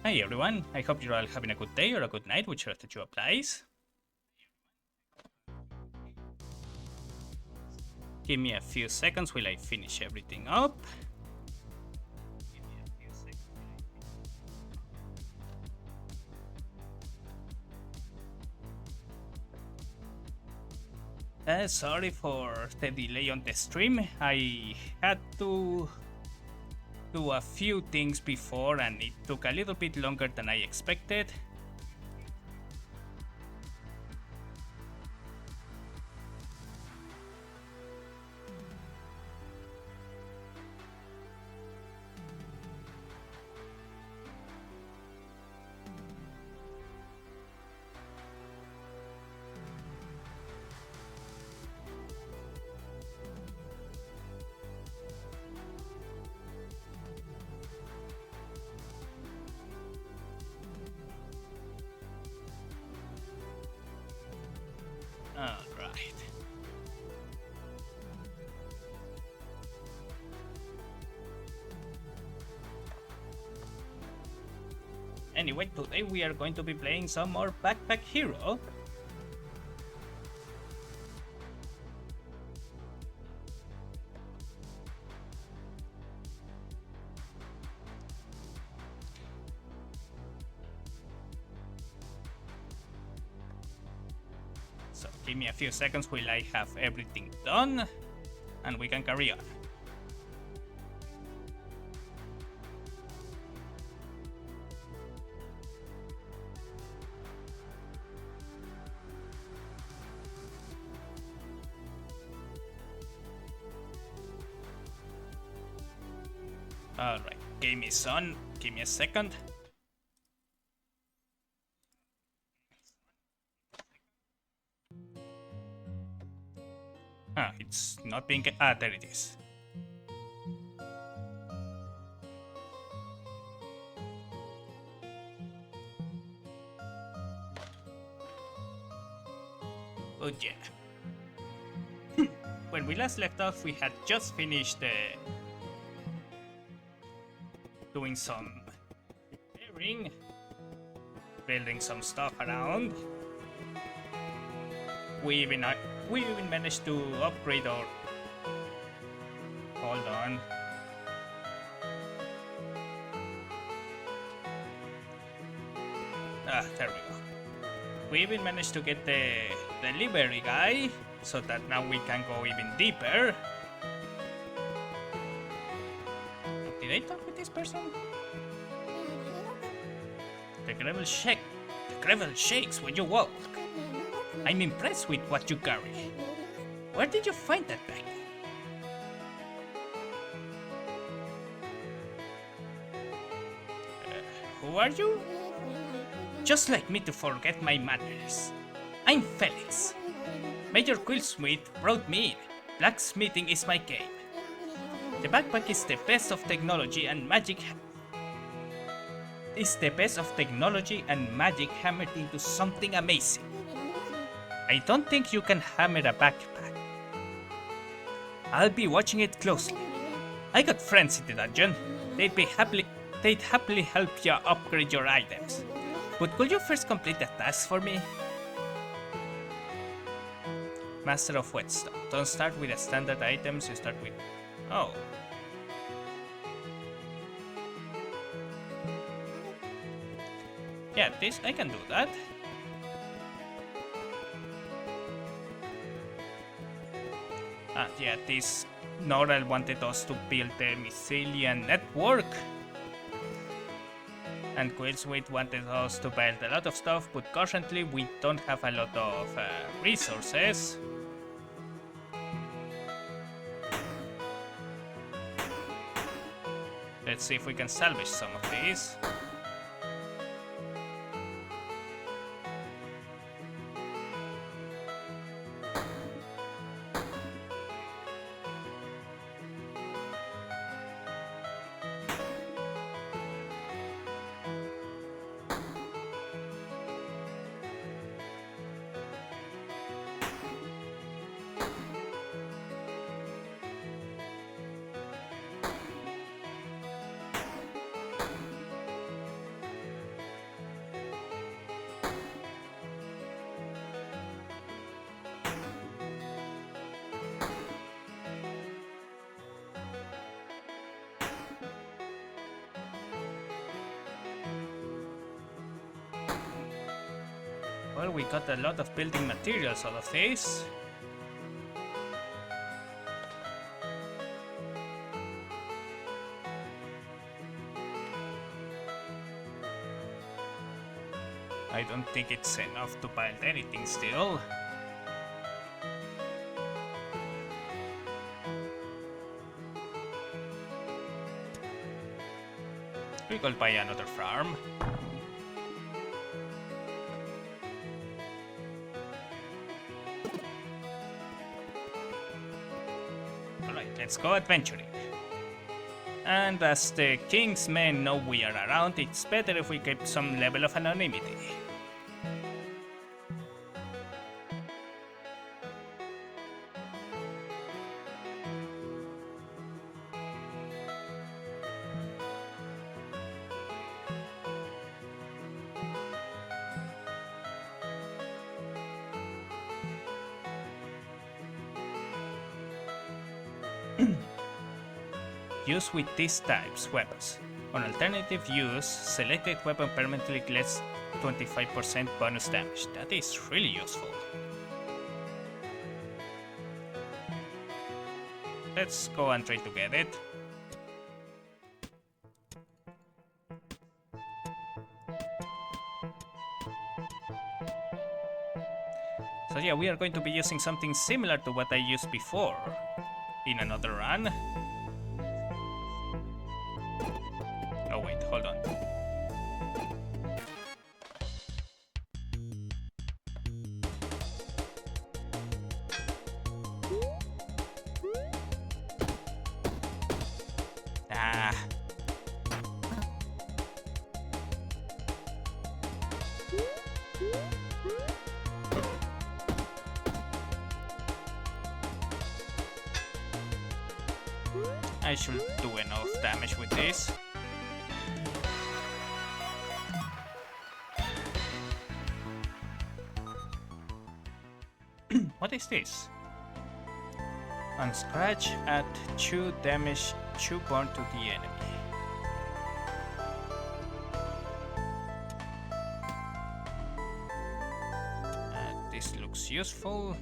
Hi everyone, I hope you're all having a good day or a good night, whichever that you applies. Give me a few seconds while I finish everything up. Sorry for the delay on the stream. I had to do a few things before and it took a little bit longer than I expected. Alright. Anyway, today we are going to be playing some more Backpack Hero. So give me a few seconds while I have everything done and we can carry on. Alright, game is on. Give me a second. It's not being... there it is. Oh yeah. When we last left off, we had just finished doing some repairing, building some stuff around. We even managed to upgrade our... Hold on. There we go. We even managed to get the delivery guy, so that now we can go even deeper. Did I talk with this person? The gravel shakes when you walk. I'm impressed with what you carry. Where did you find that bag? Who are you? Just like me to forget my manners. I'm Felix. Major Quillsmith brought me in. Blacksmithing is my game. The backpack is the best of technology and magic. Hammered into something amazing. I don't think you can hammer a backpack. I'll be watching it closely. I got friends in the dungeon. They'd happily help you upgrade your items. But could you first complete the task for me? Master of Whetstone. Don't start with the standard items, you start with... Oh. Yeah, this, I can do that. Yeah, this Noral wanted us to build the Mycelian network. And Quillsmith wanted us to build a lot of stuff, but currently we don't have a lot of resources. Let's see if we can salvage some of these. Well, we got a lot of building materials out of this. I don't think it's enough to build anything still. We could buy another farm. Alright, let's go adventuring. And as the king's men know we are around, it's better if we keep some level of anonymity. Use with these types weapons. On alternative use, selected weapon permanently gets 25% bonus damage. That is really useful. Let's go and try to get it. So yeah, we are going to be using something similar to what I used before in another run. Oh wait, hold on. Ah. I should do enough damage with this. What is this? On scratch, add 2 damage, 2 burn to the enemy. This looks useful.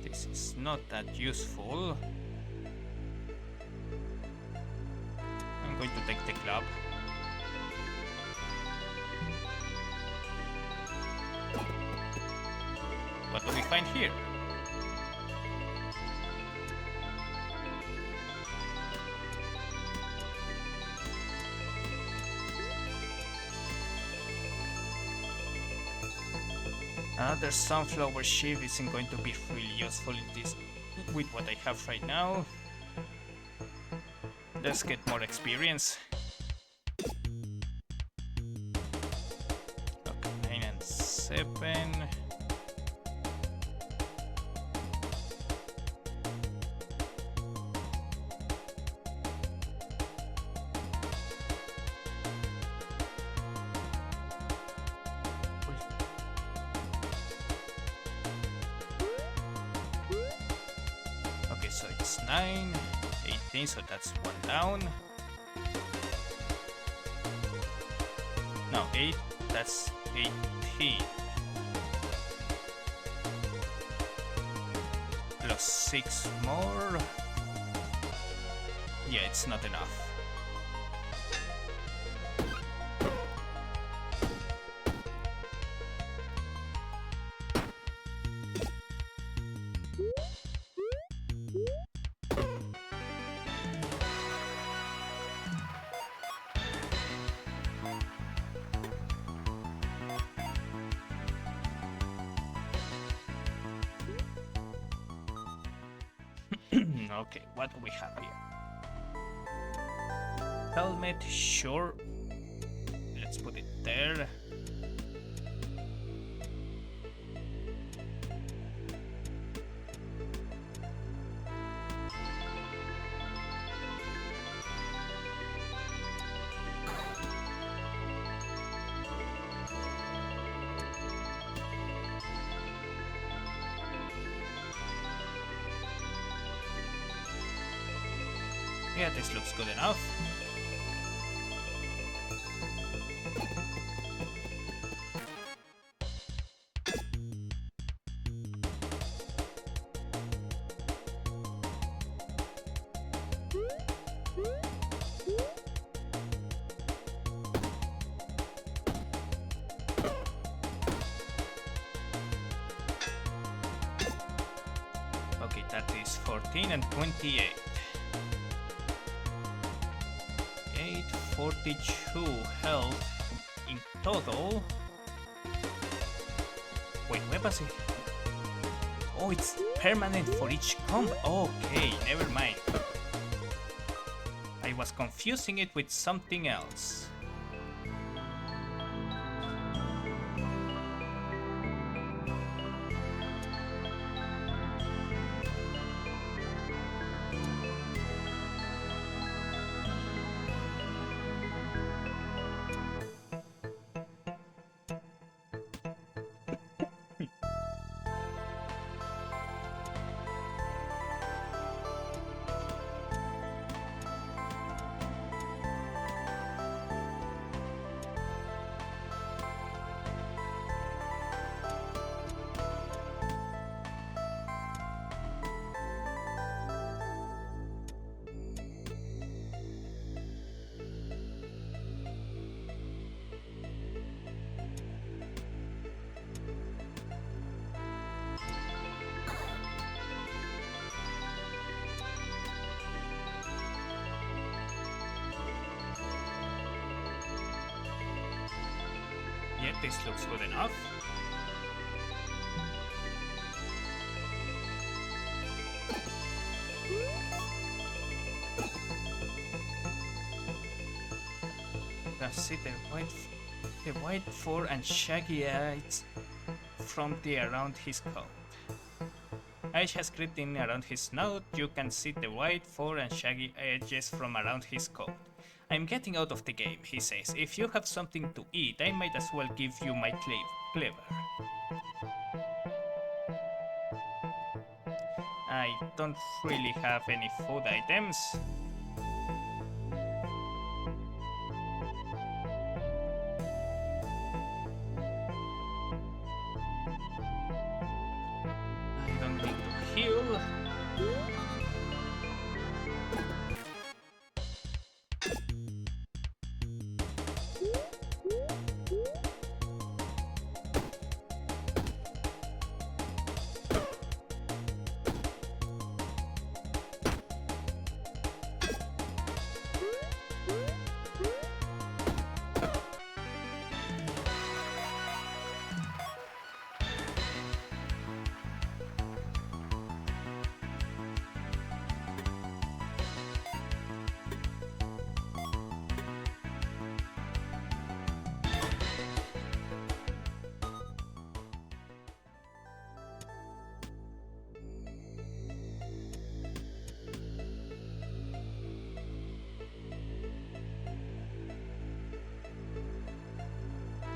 This is not that useful. I'm going to take the club. What do we find here? Another sunflower sheaf isn't going to be really useful in this with what I have right now. Let's get more experience. Okay, 9 and 7. So it's 9, 18, so that's 1 down. No, 8, that's 18. Plus 6 more. Yeah, it's not enough. Okay, what do we have here? Helmet, sure. Let's put it there. Yeah, this looks good enough. 14 and 28. 842 health in total. Wait, where was it? Oh, it's permanent for each combat. Okay, never mind. I was confusing it with something else. Yeah, this looks good enough. Let's see the white fur and shaggy eyes from the around his coat. Ash has crept in around his snout. You can see the white fur and shaggy edges from around his coat. I'm getting out of the game, he says. If you have something to eat, I might as well give you my cleaver. I don't really have any food items. I don't need to heal.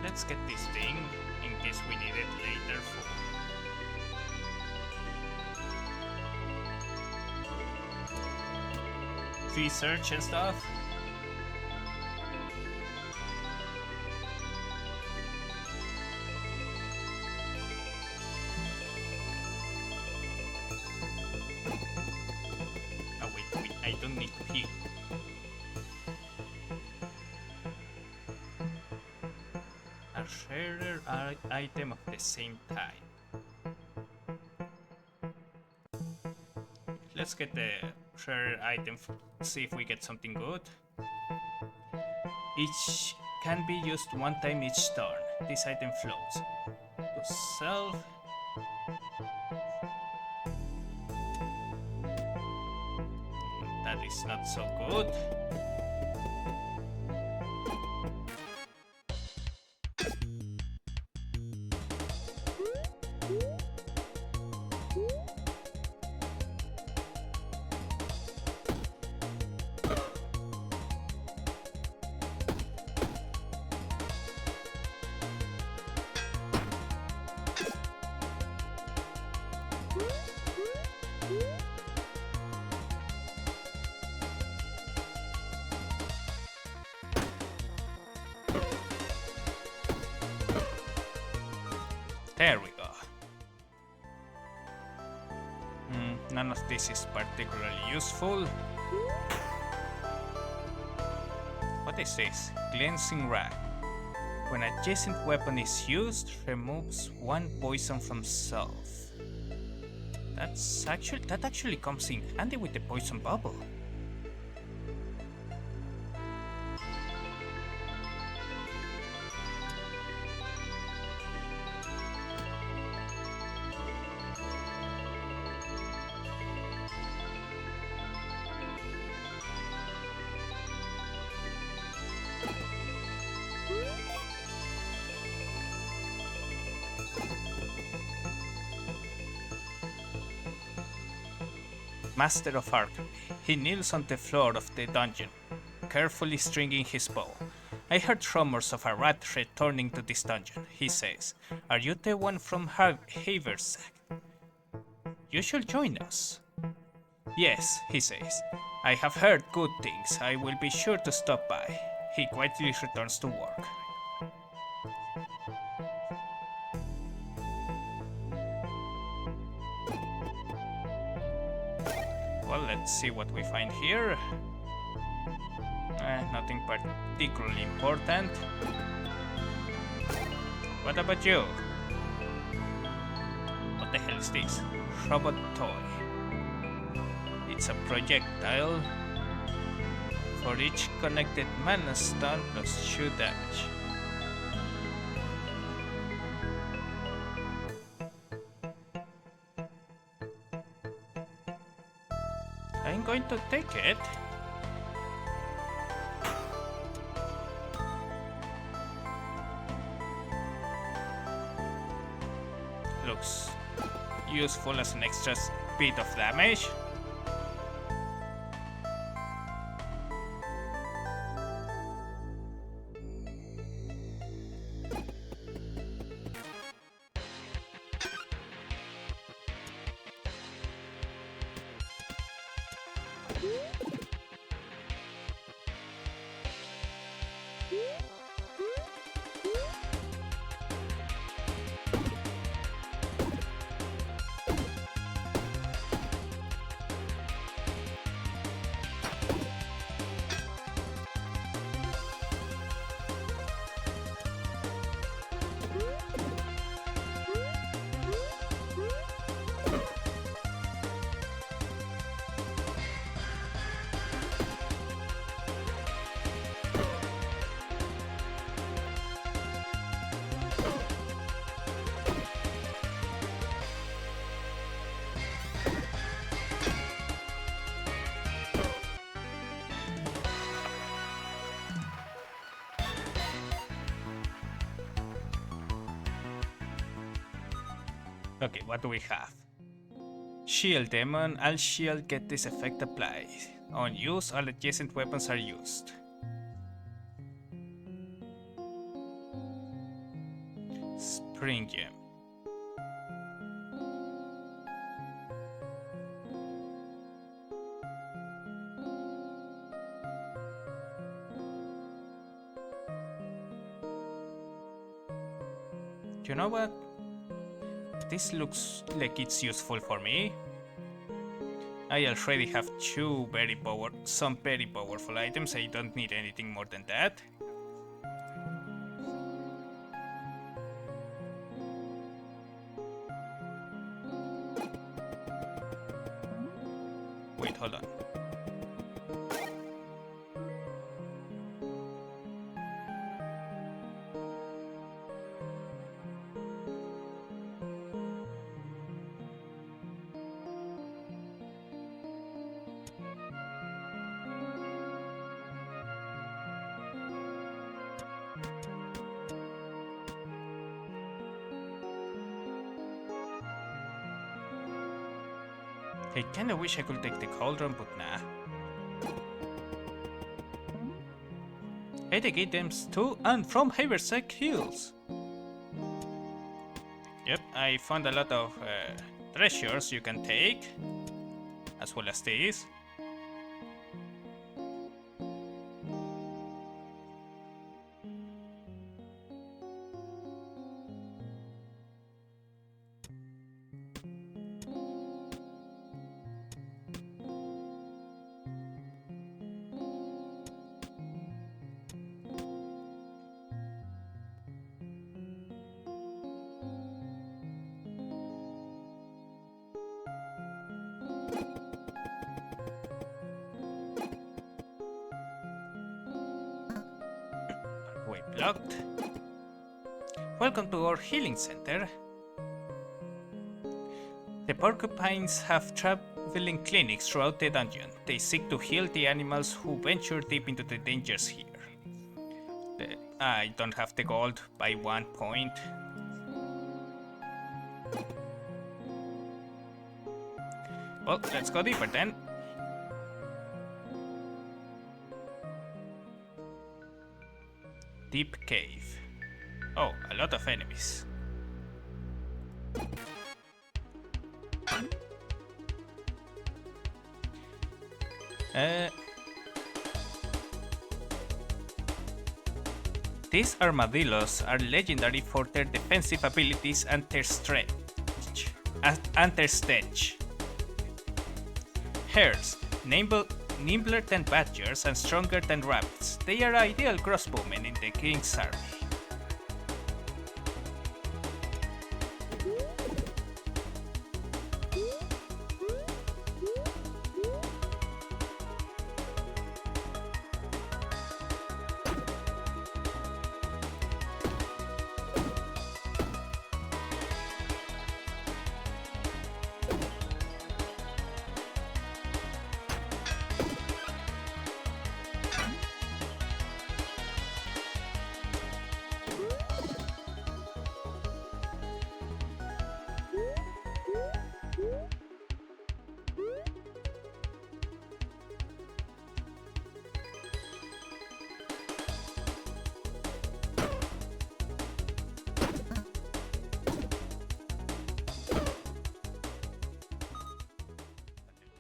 Let's get this thing in case we need it later for research and stuff. Oh wait, I don't need to heal. A rarer item of the same type. Let's get the rare item, see if we get something good. Each can be used one time each turn. This item floats. To sell. That is not so good. There we go. None of this is particularly useful. What is this? Cleansing rag. When adjacent weapon is used, removes one poison from self. That actually comes in handy with the poison bubble. Master of Archery. He kneels on the floor of the dungeon, carefully stringing his bow. I heard rumors of a rat returning to this dungeon, he says. Are you the one from Haversack? You should join us. Yes, he says. I have heard good things. I will be sure to stop by. He quietly returns to work. Well, let's see what we find here. Nothing particularly important. What about you? What the hell is this? Robot toy. It's a projectile. For each connected mana stun plus 2 damage. I'm going to take it. Looks useful as an extra bit of damage. Okay, what do we have? Shield Demon. All shield get this effect applied. On use, all adjacent weapons are used. Spring Gem. You know what? This looks like it's useful for me. I already have some very powerful items. I don't need anything more than that. Wait, hold on. I kinda wish I could take the cauldron, but nah. I take items to and from Haversack Hills. Yep, I found a lot of treasures you can take, as well as these. Way blocked. Welcome to our healing center. The porcupines have traveling clinics throughout the dungeon. They seek to heal the animals who venture deep into the dangers here. I don't have the gold by 1 point. Well, let's go deeper then. Deep cave. Oh, a lot of enemies. These armadillos are legendary for their defensive abilities and their strength. And their stench. Hares, nimbler than badgers and stronger than rabbits. They are ideal crossbowmen in the king's army.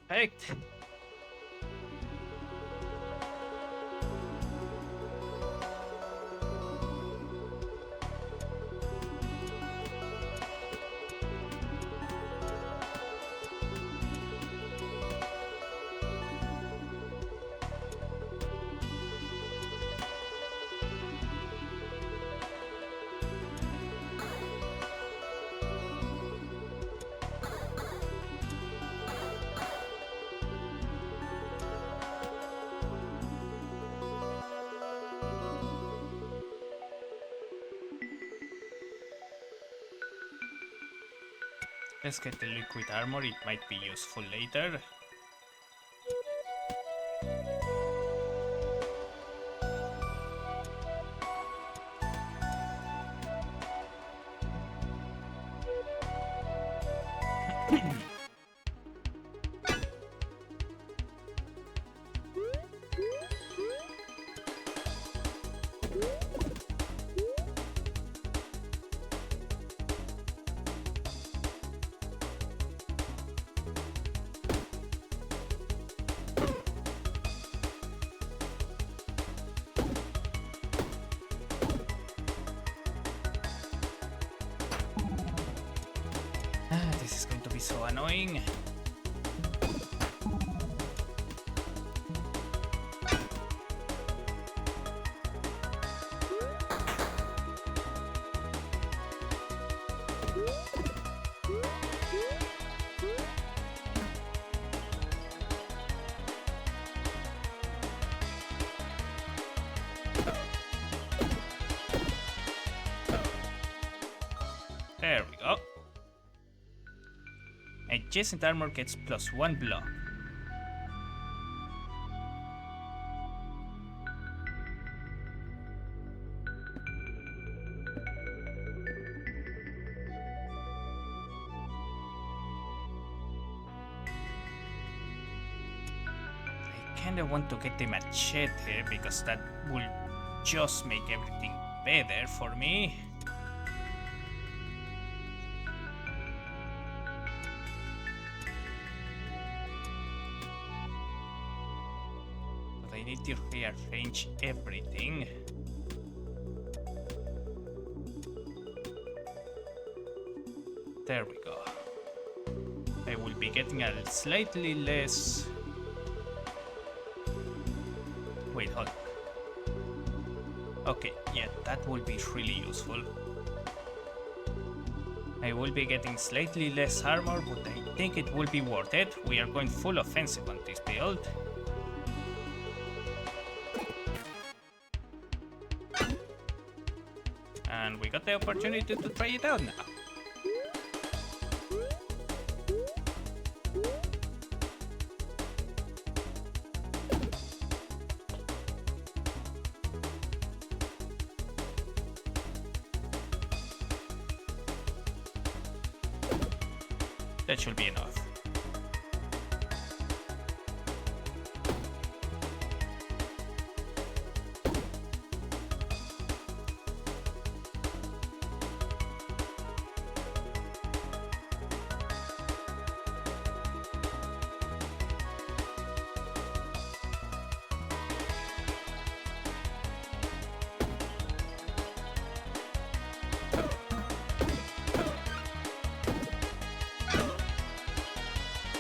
Perfect. Let's get the liquid armor, it might be useful later. This is going to be so annoying. There we go. Adjacent armor gets +1 block. I kinda want to get the machete because that will just make everything better for me. I need to rearrange everything. There we go. I will be getting a slightly less... Wait, hold on. Okay, yeah, that will be really useful. I will be getting slightly less armor, but I think it will be worth it. We are going full offensive on this build. got the opportunity to try it out now. That should be enough.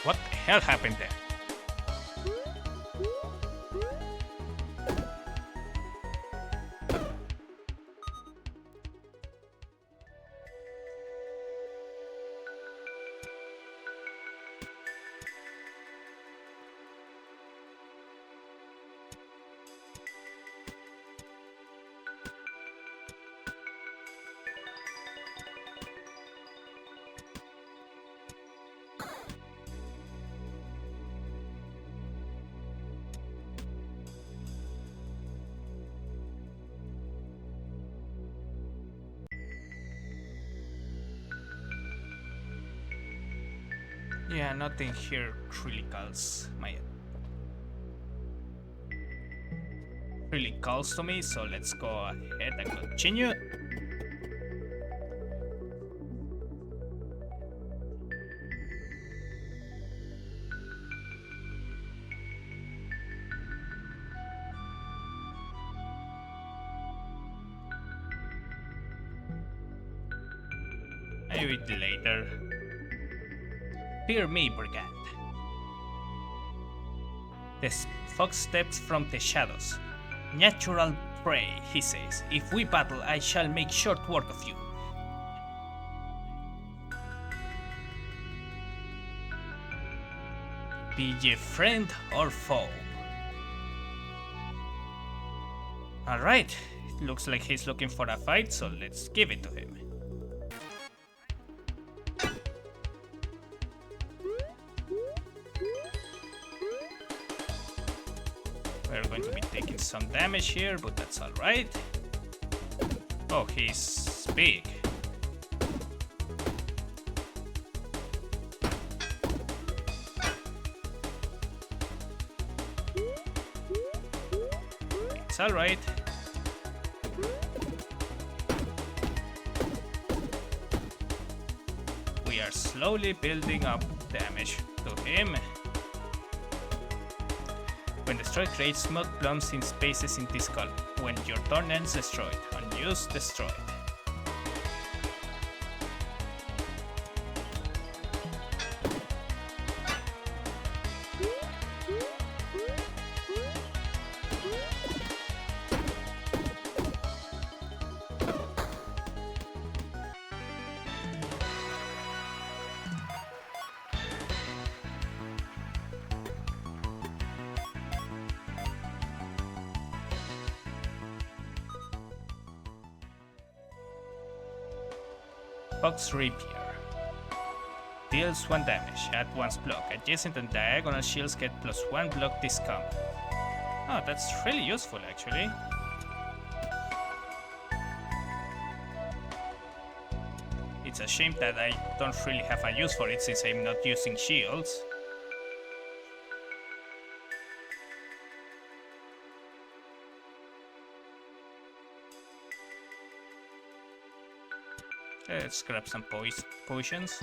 What the hell happened there? Yeah, nothing here really calls to me, so let's go ahead and continue. Maybe later. Fear me, Brigand. The fox steps from the shadows. Natural prey, he says. If we battle, I shall make short work of you. Be ye friend or foe. Alright, it looks like he's looking for a fight, so let's give it to him. We're going to be taking some damage here, but that's alright. Oh, he's big. It's alright. We are slowly building up damage to him. When destroyed, create smoke plumes in spaces in this column. When your turn ends, destroyed. Unused, destroyed. Fox Rapier. Deals 1 damage, add 1 block. Adjacent and diagonal shields get +1 block discount. Oh, that's really useful actually. It's a shame that I don't really have a use for it since I'm not using shields. Let's grab some potions.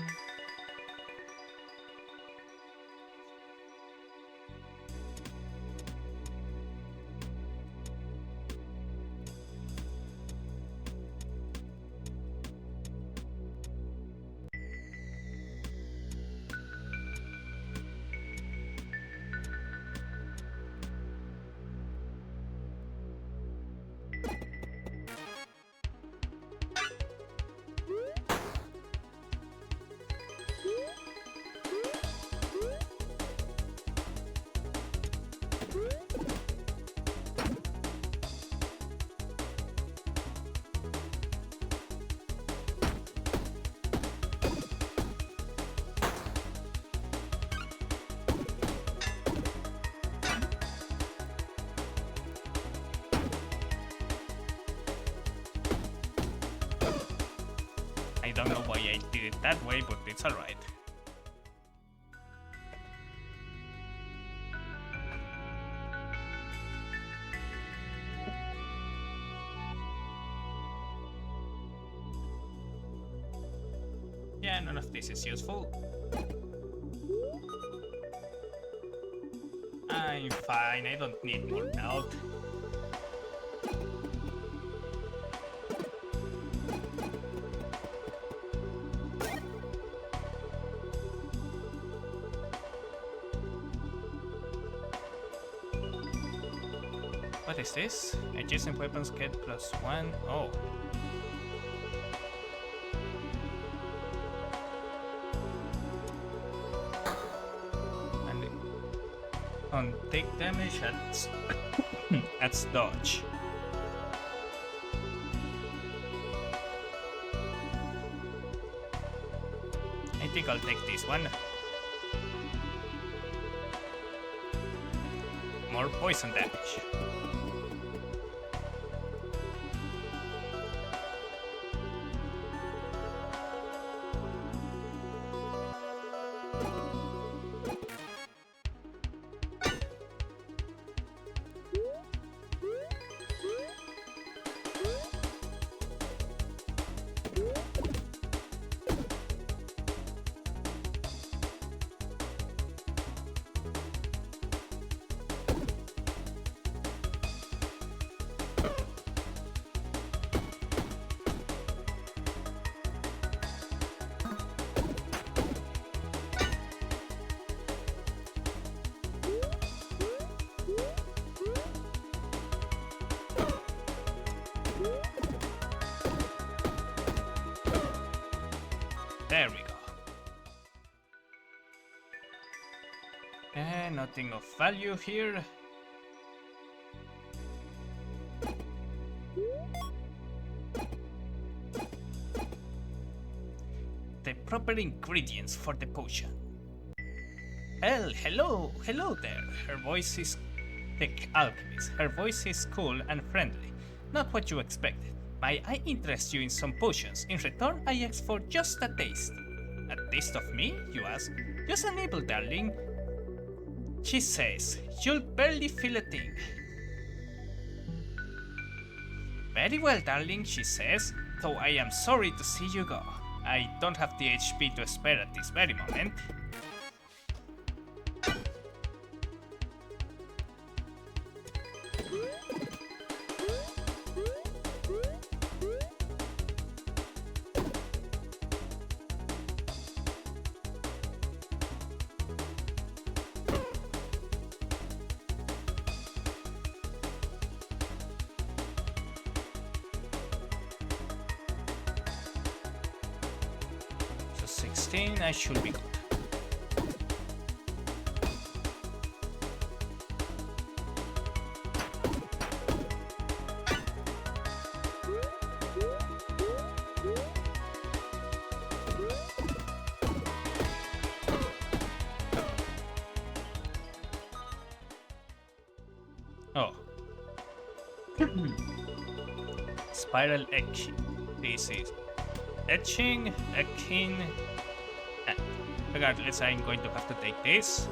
I don't know why I did it that way, but it's alright. Yeah, none of this is useful. I'm fine, I don't need more health. What is this? Adjacent weapons get +1. Oh. And on take damage adds dodge. I think I'll take this one. More poison damage. There we go. Nothing of value here. The proper ingredients for the potion. Hello there. Her voice is the alchemist. Her voice is cool and friendly. Not what you expected. May I interest you in some potions? In return, I ask for just a taste. A taste of me, you ask? Just a nibble, darling. She says, you'll barely feel a thing. Very well, darling, she says, though I am sorry to see you go. I don't have the HP to spare at this very moment. So 16, I should be good. Oh. Spiral etching. This is etching, etching. Regardless, I'm going to have to take this.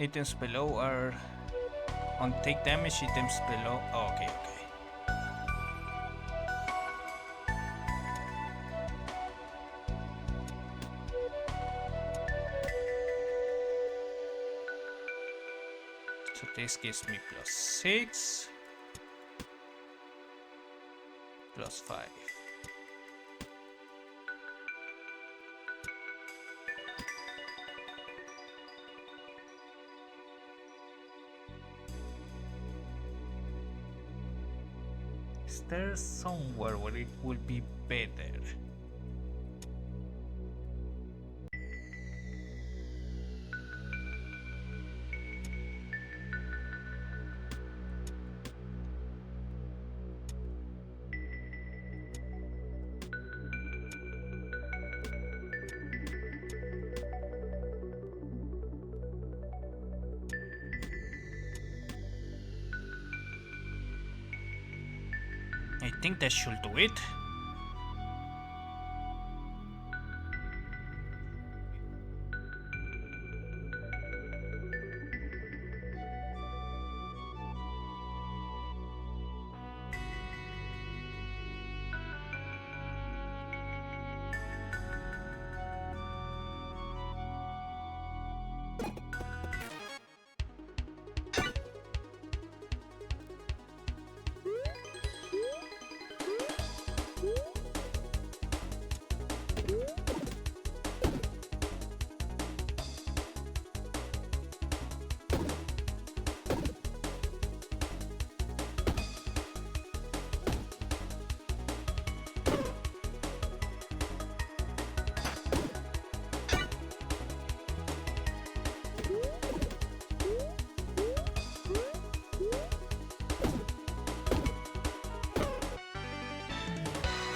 Items below are on take damage. Items below. Oh, okay. So this gives me +6. plus 5. Is there somewhere where it will be better? I think that should do it.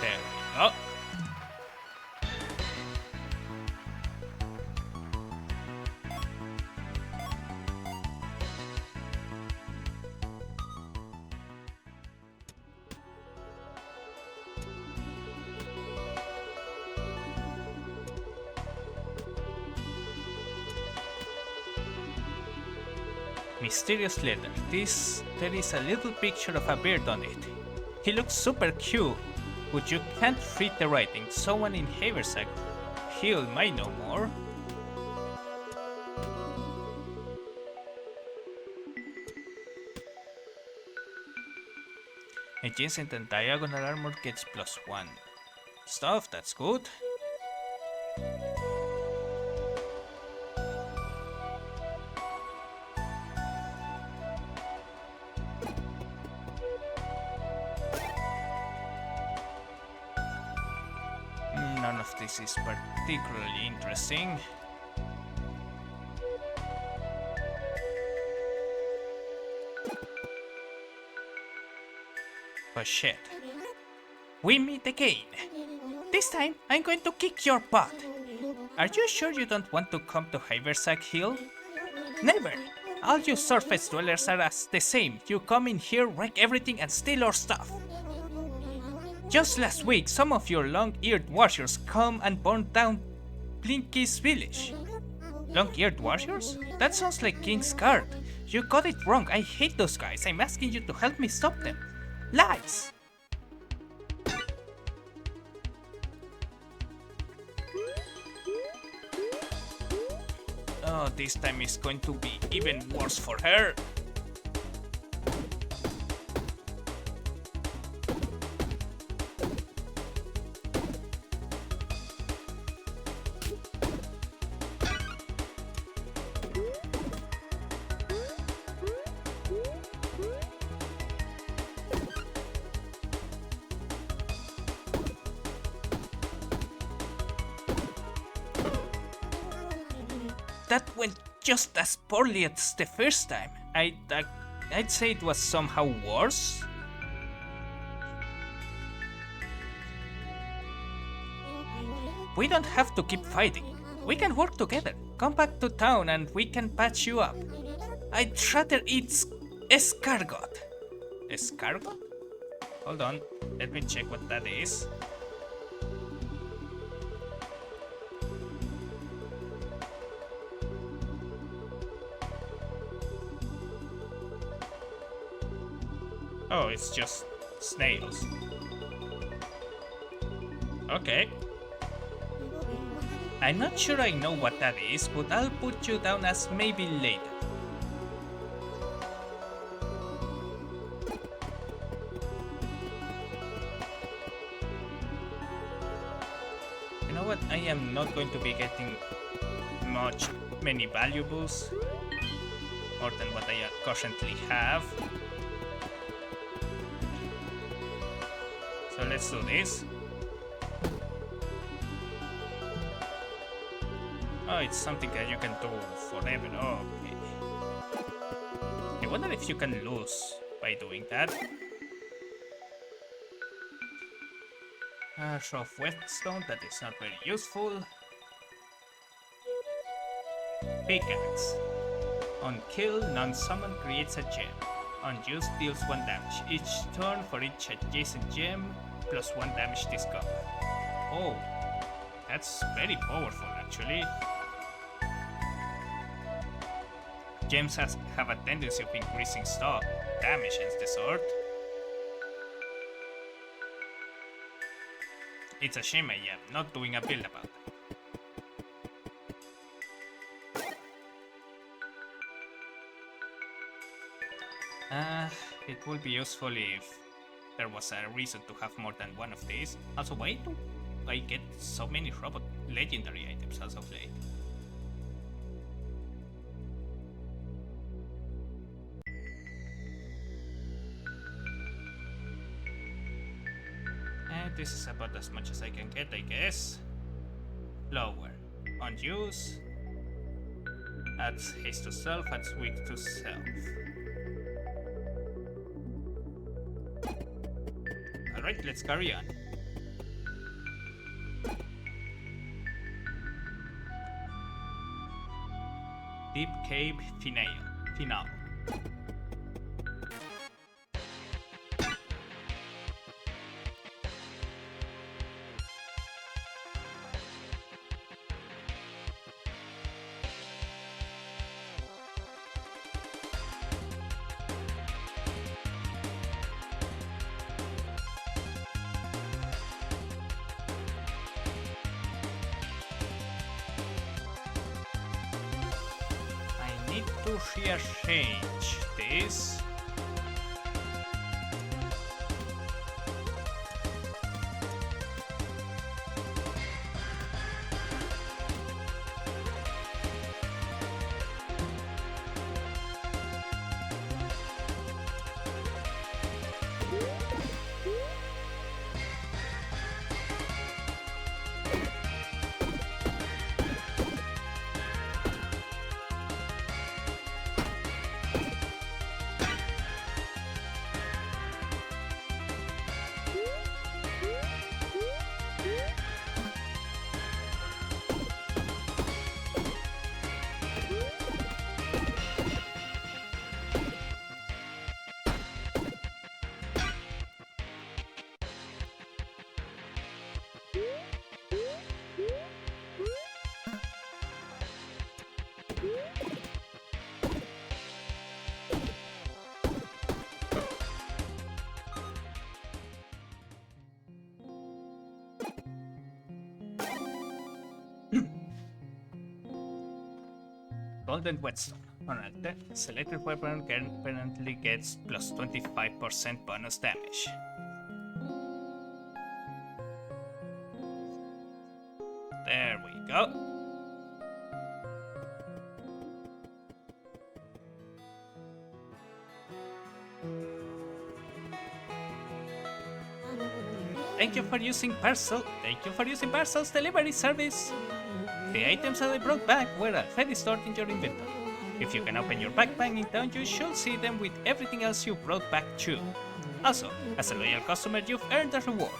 There we go. Mysterious letter. There is a little picture of a bird on it. He looks super cute, but you can't read the writing. Someone in Haversack Hill might know more. Adjacent and diagonal armor gets +1. Stuff, that's good. None of this is particularly interesting. But shit. We meet again. This time, I'm going to kick your butt. Are you sure you don't want to come to Haversack Hill? Never! All you surface dwellers are as the same. You come in here, wreck everything, and steal our stuff. Just last week, some of your long-eared warriors come and burned down Blinky's village. Long-eared warriors? That sounds like King's Guard. You got it wrong. I hate those guys. I'm asking you to help me stop them. Lies! Oh, this time is going to be even worse for her. That went just as poorly as the first time. I'd say it was somehow worse. We don't have to keep fighting. We can work together. Come back to town and we can patch you up. I'd rather eat escargot. Escargot? Hold on, let me check what that is. Oh, it's just snails. Okay. I'm not sure I know what that is, but I'll put you down as maybe later. You know what? I am not going to be getting many valuables more than what I currently have. So let's do this. Oh, it's something that you can do forever. Oh, okay. I wonder if you can lose by doing that. Rough whetstone, that is not very useful. Pickaxe. On kill, non-summon creates a gem. On use, deals 1 damage. Each turn for each adjacent gem, plus 1 damage discovered. Oh, that's very powerful actually. Gems have a tendency of increasing stock, damage and the sort. It's a shame I am not doing a build about that. It would be useful if there was a reason to have more than one of these. Also, why do I get so many robot legendary items as of late? And this is about as much as I can get, I guess. Lower. On use. Adds haste to self, adds weak to self. Alright, let's carry on. Deep Cave Finale. To rearrange this. Golden Whetstone. On attack, selected weapon currently gets plus 25% bonus damage. There we go. Thank you for using Parcel's delivery service. The items that I brought back were already stored in your inventory. If you can open your backpack in town, you should see them with everything else you brought back too. Also, as a loyal customer, you've earned a reward.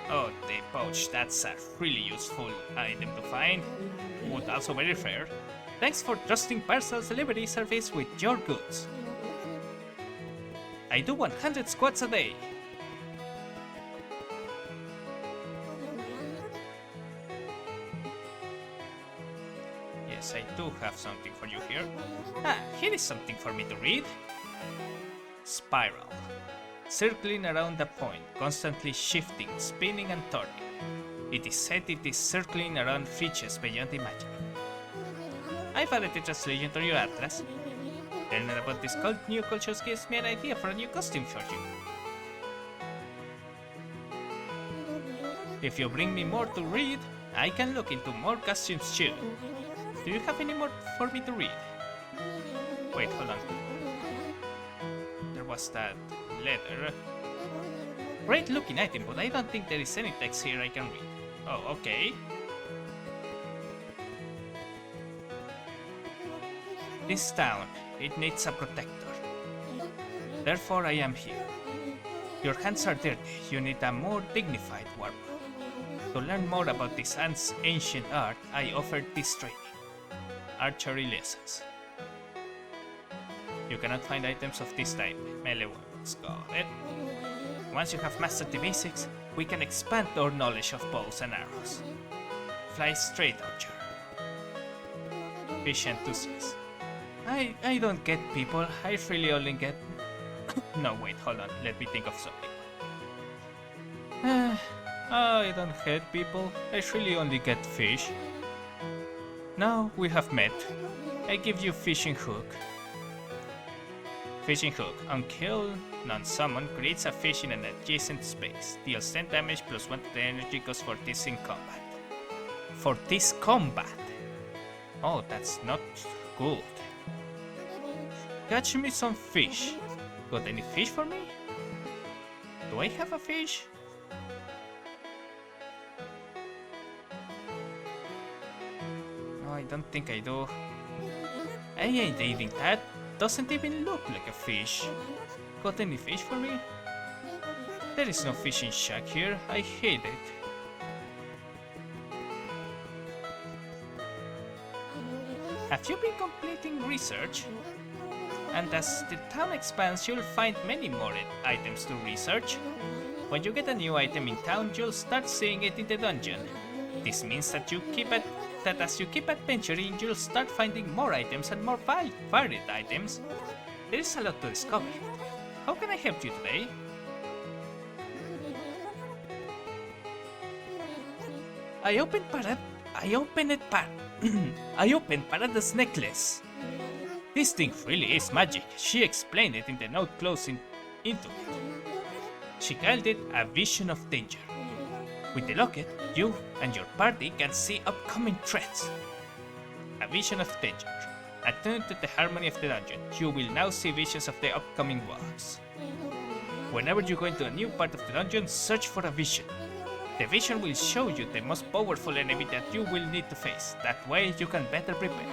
Oh, the pouch, that's a really useful item to find. Wood also very rare. Thanks for trusting Parcel's delivery service with your goods. I do 100 squats a day. Yes, I do have something for you here. Here is something for me to read. Spiral. Circling around a point, constantly shifting, spinning and turning. It is said it is circling around reaches beyond imagining. I've added the translation to your atlas. Learning about this new culture gives me an idea for a new costume for you. If you bring me more to read, I can look into more costumes too. Do you have any more for me to read? Wait, hold on. There was that letter. Great looking item, but I don't think there is any text here I can read. Oh, okay. This town, it needs a protector. Therefore I am here. Your hands are dirty, you need a more dignified warper. To learn more about this ancient art, I offered this training. Archery lessons. You cannot find items of this type. Melee weapons, got it. Once you have mastered the basics, we can expand our knowledge of bows and arrows. Fly straight, archer. Fish enthusiast. I don't get people, I really only get... No, wait, hold on, let me think of something. I don't hate people, I really only get fish. Now we have met. I give you fishing hook. Fishing hook. Unkill, non-summon, creates a fish in an adjacent space. Deals 10 damage plus 1 to the energy cost for this in combat. For this combat? Oh, that's not good. Catch me some fish. Got any fish for me? Do I have a fish? No, I don't think I do. I ain't eating that. Doesn't even look like a fish. Got any fish for me? There is no fishing shack here. I hate it. Have you been completing research? And as the town expands, you'll find many more items to research. When you get a new item in town, you'll start seeing it in the dungeon. This means that as you keep adventuring, you'll start finding more items and more varied items. There is a lot to discover. How can I help you today? I opened Parada's necklace. This thing really is magic. She explained it in the note closing into it. She called it a vision of danger. With the locket, you and your party can see upcoming threats. A vision of danger. Attuned to the harmony of the dungeon, you will now see visions of the upcoming walls. Whenever you go into a new part of the dungeon, search for a vision. The vision will show you the most powerful enemy that you will need to face. That way you can better prepare.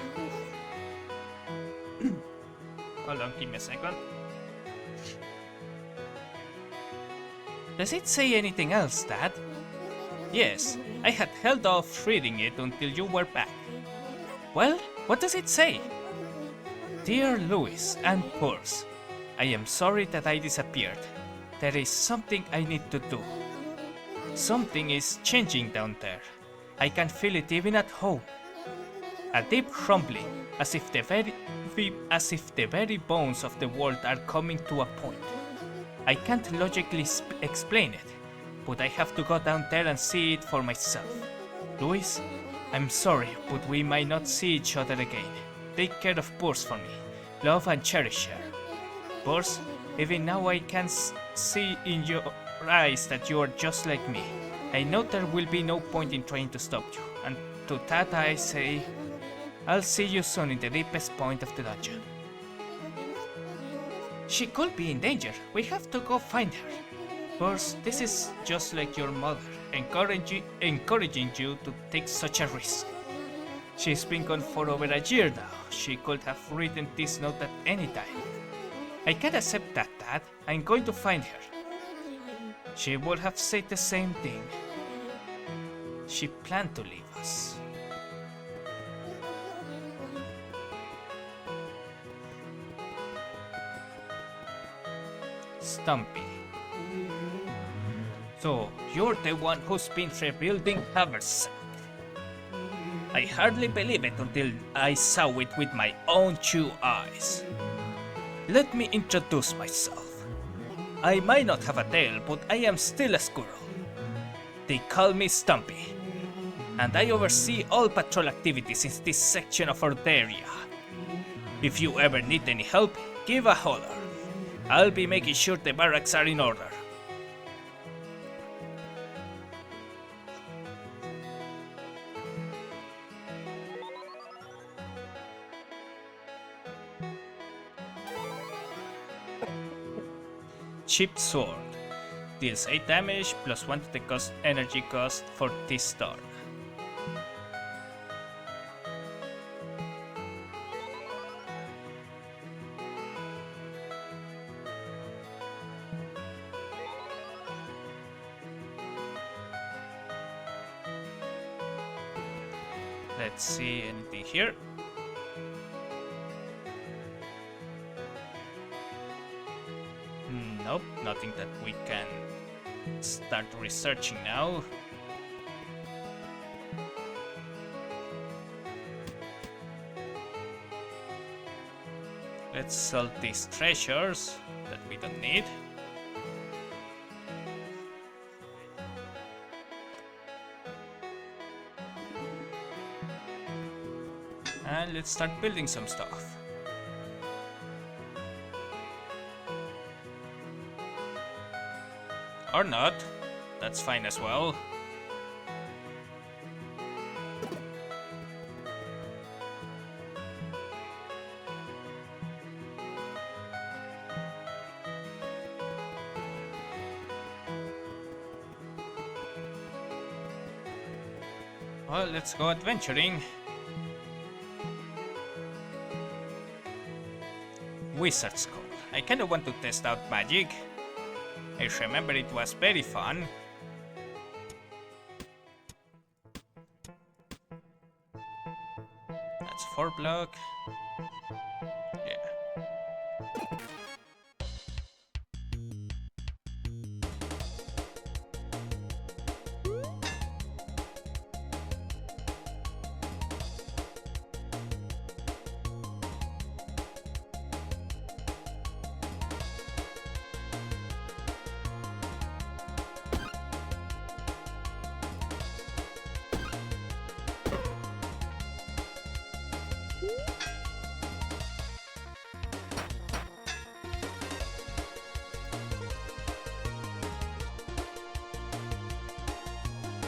Hold on, give me a second. Does it say anything else, Dad? Yes, I had held off reading it until you were back. Well, what does it say? Dear Louis and Purse, I am sorry that I disappeared. There is something I need to do. Something is changing down there. I can feel it even at home. A deep rumbling, as if the very bones of the world are coming to a point. I can't logically explain it, but I have to go down there and see it for myself. Louis, I'm sorry, but we might not see each other again. Take care of Purse for me. Love and cherish her. Purse, even now I can see in your eyes that you are just like me. I know there will be no point in trying to stop you, and to that I say, I'll see you soon in the deepest point of the dungeon. She could be in danger. We have to go find her. Purse, this is just like your mother, encouraging you to take such a risk. She's been gone for over a year now. She could have written this note at any time. I can't accept that, Dad. I'm going to find her. She would have said the same thing. She planned to leave us. Stumpy. So, you're the one who's been rebuilding Haversack. I hardly believe it until I saw it with my own two eyes. Let me introduce myself. I might not have a tail, but I am still a squirrel. They call me Stumpy, and I oversee all patrol activities in this section of our area. If you ever need any help, give a holler. I'll be making sure the barracks are in order. Chipped Sword. Deals 8 damage plus 1 to the cost energy cost for this turn. Let's see anything here. Nope, nothing that we can start researching now. Let's sell these treasures that we don't need. And let's start building some stuff. Or not, that's fine as well. Well, let's go adventuring. Wizard School. I kinda want to test out magic. I remember it was very fun. That's 4 block. Yeah.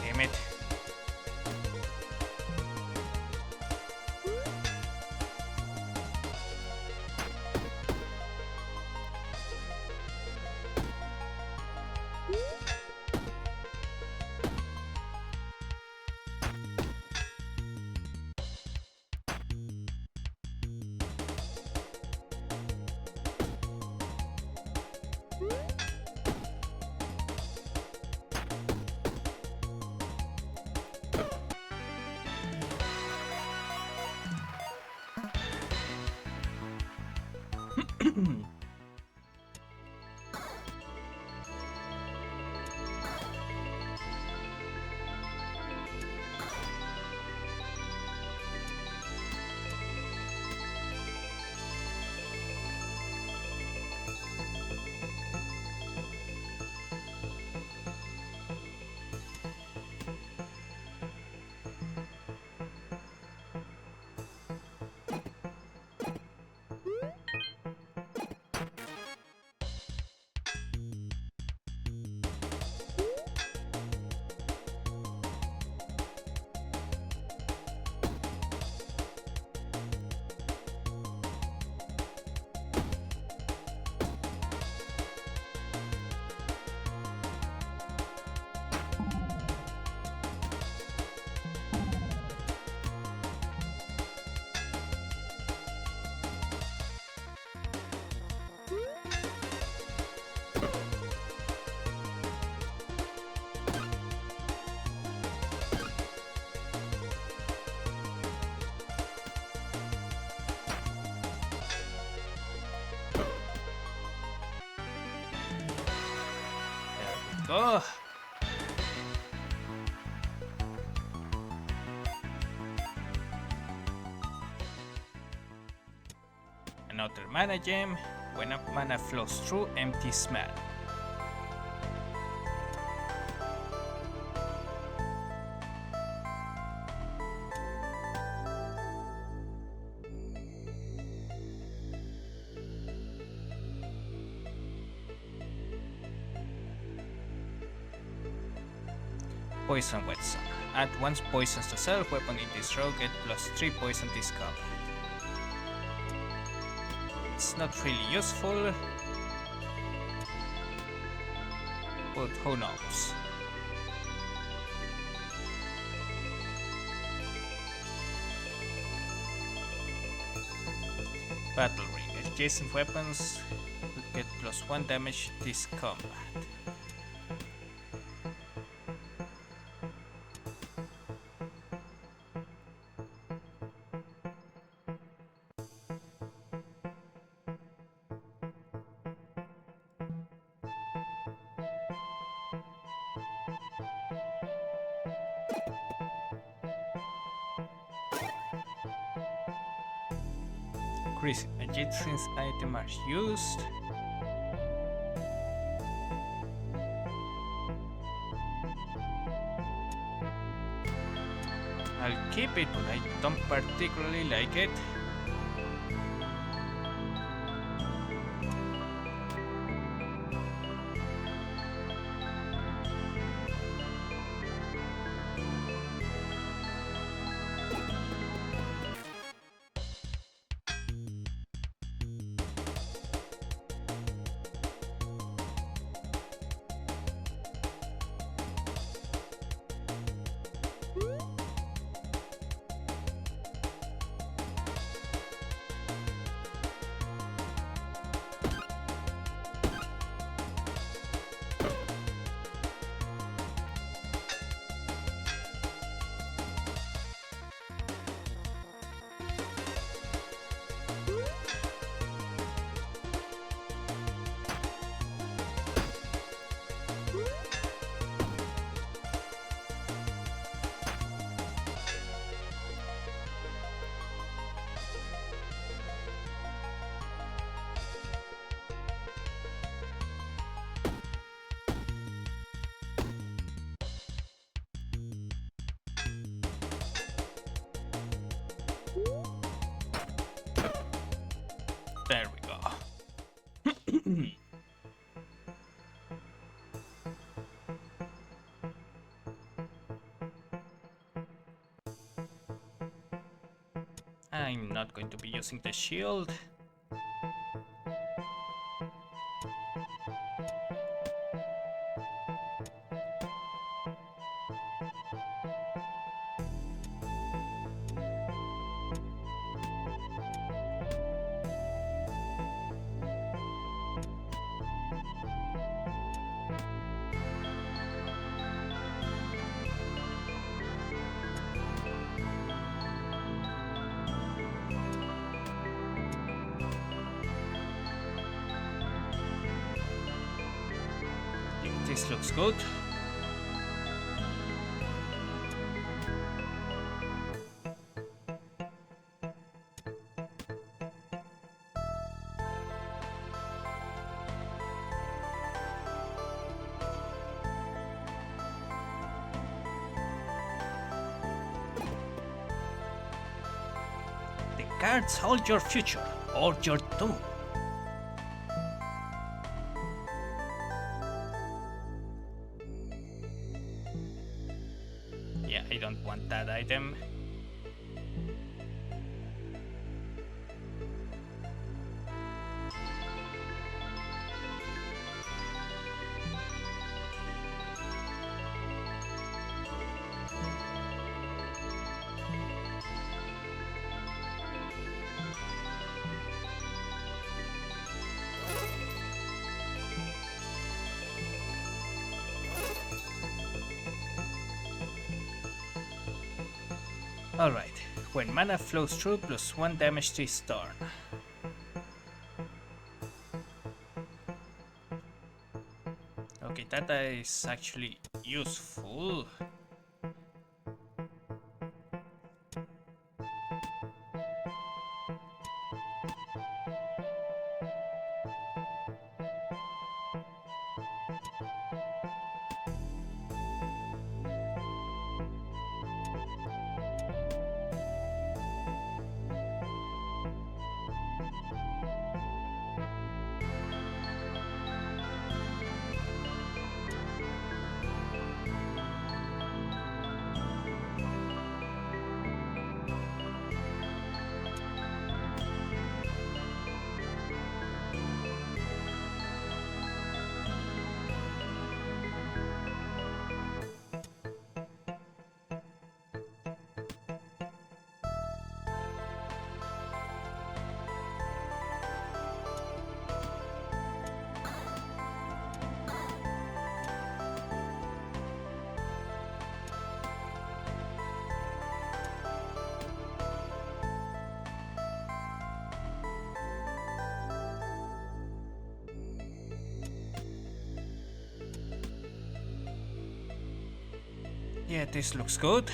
Damn it. Go. Another mana gem. When up mana flows through empty smell. Poison Whetstone. Add once poisons to self weapon in this row, get plus 3 poison discovered. It's not really useful. but who knows? Battle Ring. Adjacent weapons will get +1 damage this combat. Increase adjacent item are used. I'll keep it, but I don't particularly like it. There we go. I'm not going to be using the shield. This looks good. The cards hold your future or your doom. Yeah, I don't want that item. Alright, when mana flows through, +1 damage this turn. Okay, that is actually useful. Yeah, this looks good.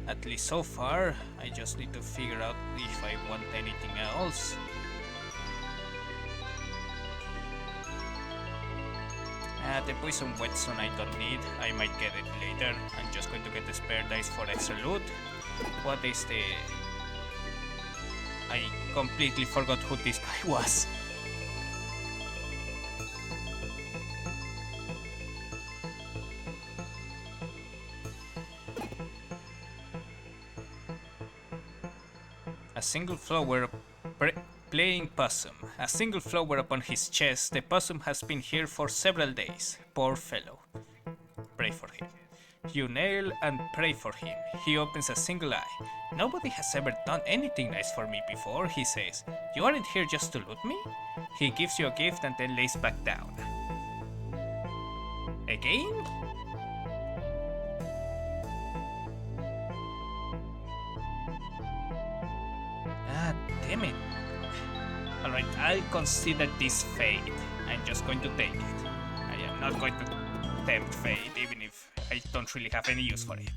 At least so far. I just need to figure out if I want anything else. The poison whetstone I don't need. I might get it later. I'm just going to get the spare dice for extra loot. What is the... I completely forgot who this guy was. A single flower playing possum. A single flower upon his chest. The possum has been here for several days. Poor fellow. Pray for him. You kneel and pray for him. He opens a single eye. Nobody has ever done anything nice for me before, he says. You aren't here just to loot me? He gives you a gift and then lays back down. Again? Ah, damn it. Alright, I'll consider this fate. I'm just going to take it. I am not going to tempt fate, even if I don't really have any use for it.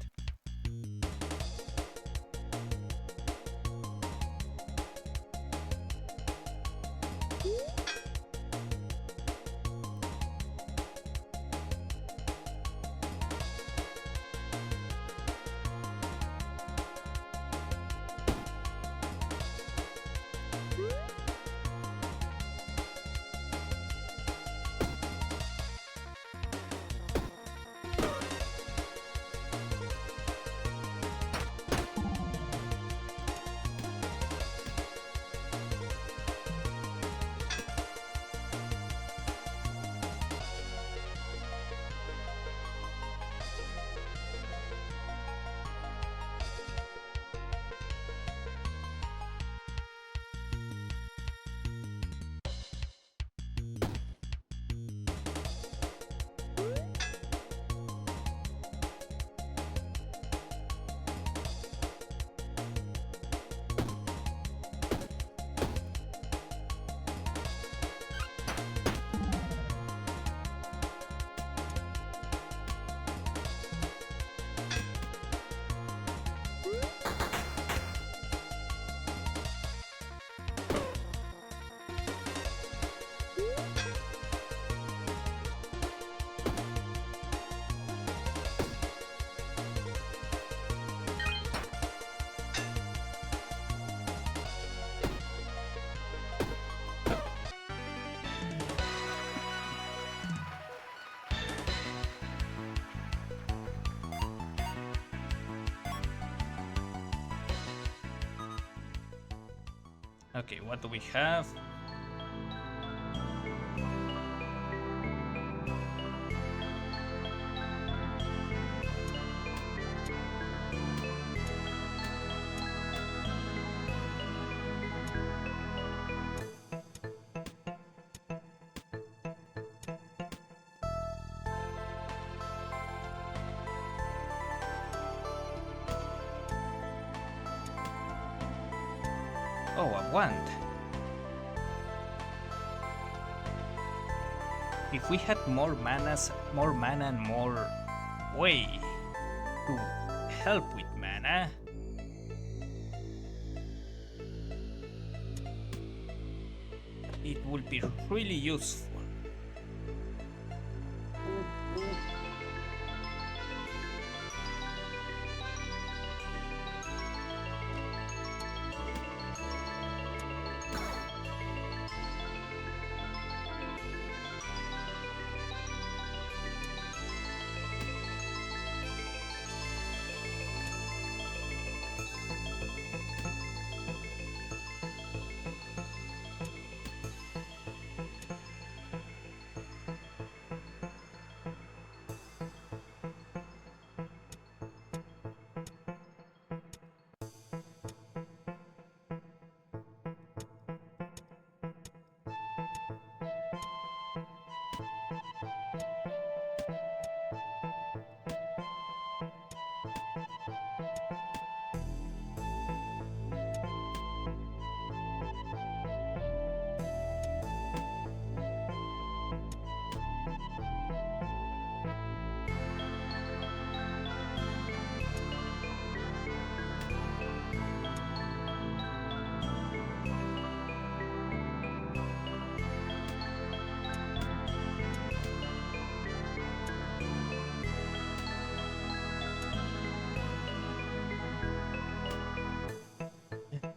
Okay, what do we have? Oh, a wand. If we had more mana and more way to help with mana, it would be really useful.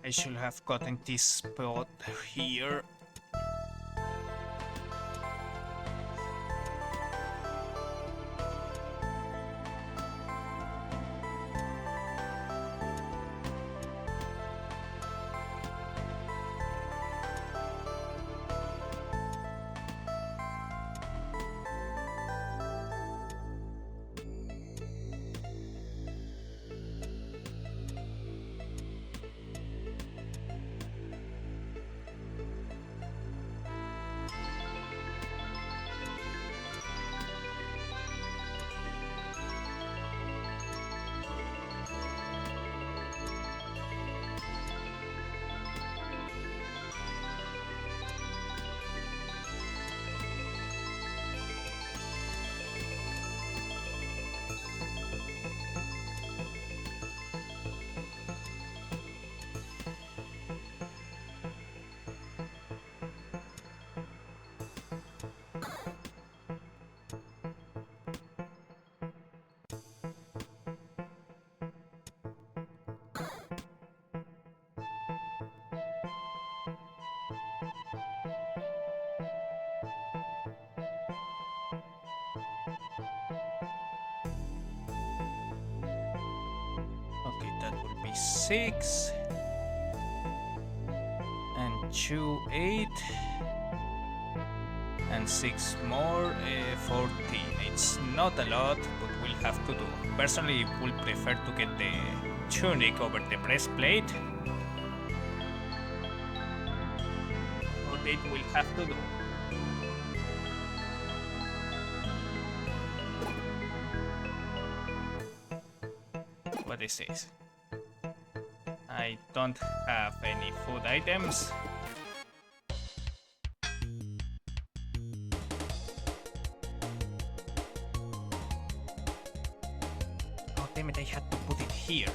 I should have gotten this spot here. Okay, that will be 6. And 2, 8. And 6 more, 14. It's not a lot, but we'll have to do. Personally, would prefer to get the tunic over the breastplate. But it will have to do. What is this? I don't have any food items. Oh damn it, I had to put it here.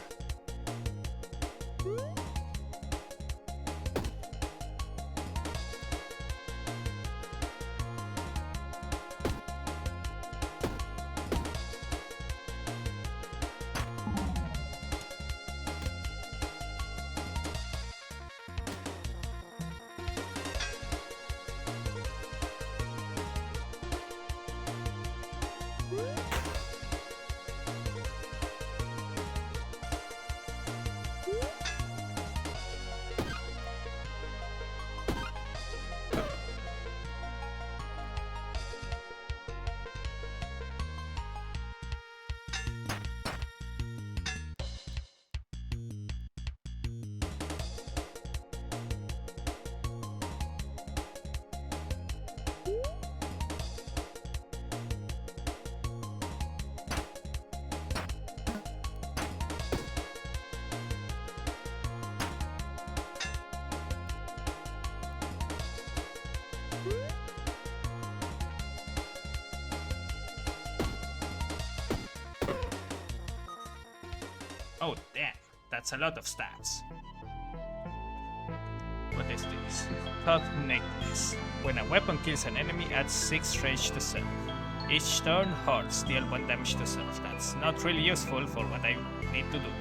Oh damn, that's a lot of stats. What is this? Thought Necklace. When a weapon kills an enemy, adds 6 rage to self. Each turn, hearts deal 1 damage to self. That's not really useful for what I need to do.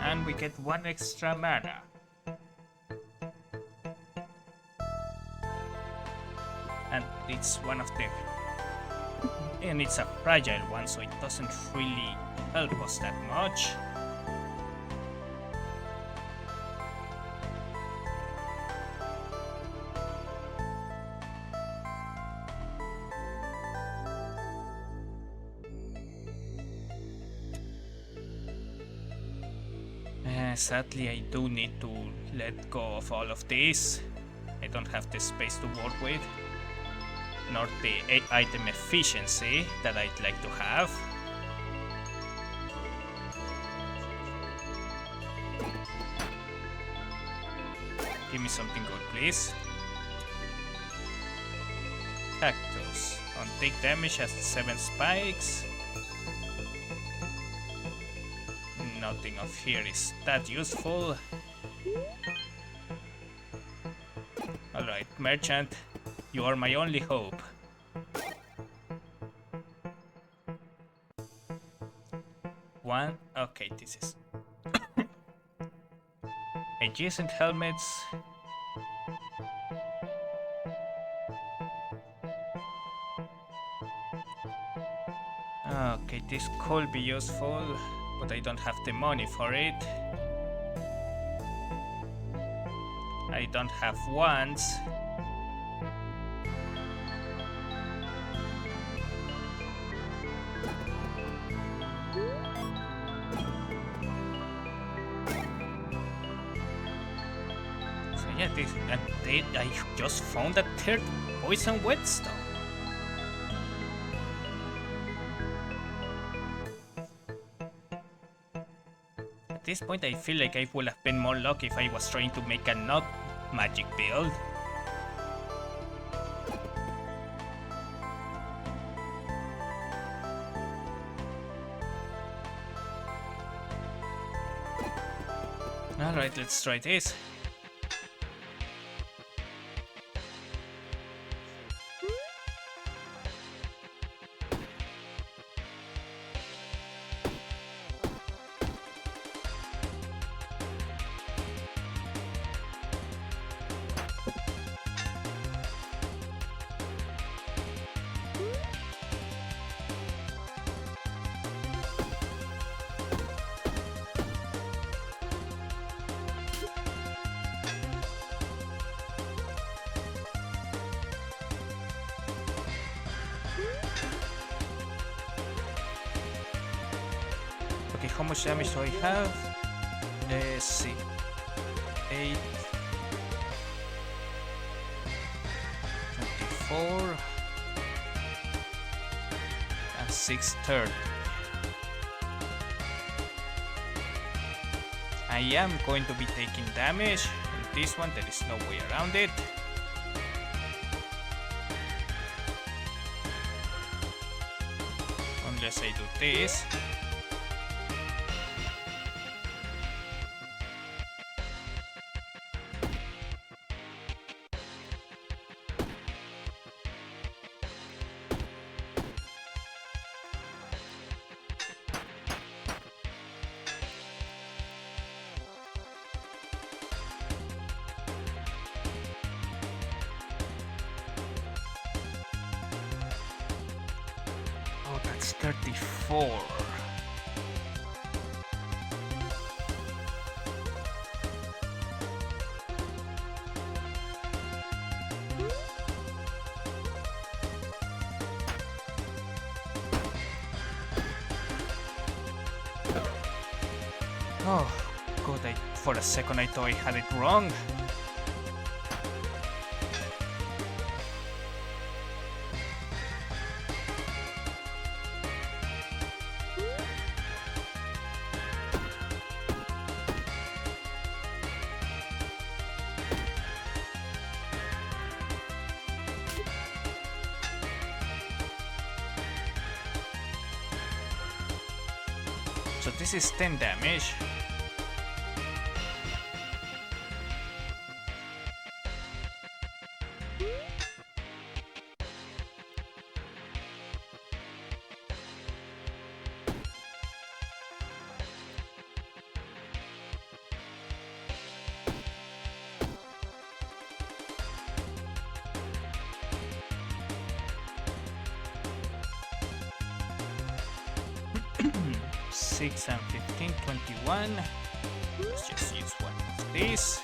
And we get 1 extra mana. And it's one of the... And it's a fragile one, so it doesn't really help us that much. Sadly, I do need to let go of all of this. I don't have the space to work with, nor the item efficiency that I'd like to have. Give me something good, please. Cactus. On take damage has 7 spikes. Nothing of here is that useful. Alright, merchant, you are my only hope. one. Okay, this is adjacent helmets. Okay, this could be useful, but I don't have the money for it. I don't have wands. So yeah, I just found a third poison whetstone. At this point, I feel like I would have been more lucky if I was trying to make a not magic build. Alright, let's try this. Okay, how much damage do I have? Let's see. 8, 24, and 630. I am going to be taking damage. On this one, there is no way around it. Unless I do this. Oh, that's 34. Oh, God, for a second I thought I had it wrong. So this is 10 damage. Six and 15, 21. Let's just use one of these.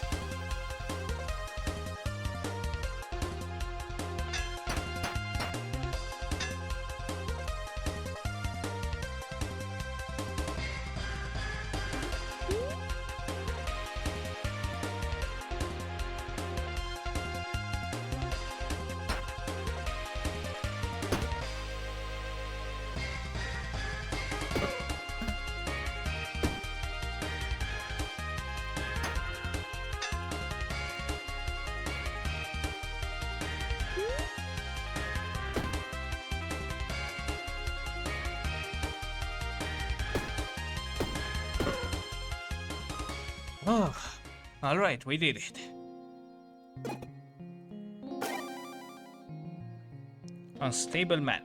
Oh, all right, we did it. Unstable man.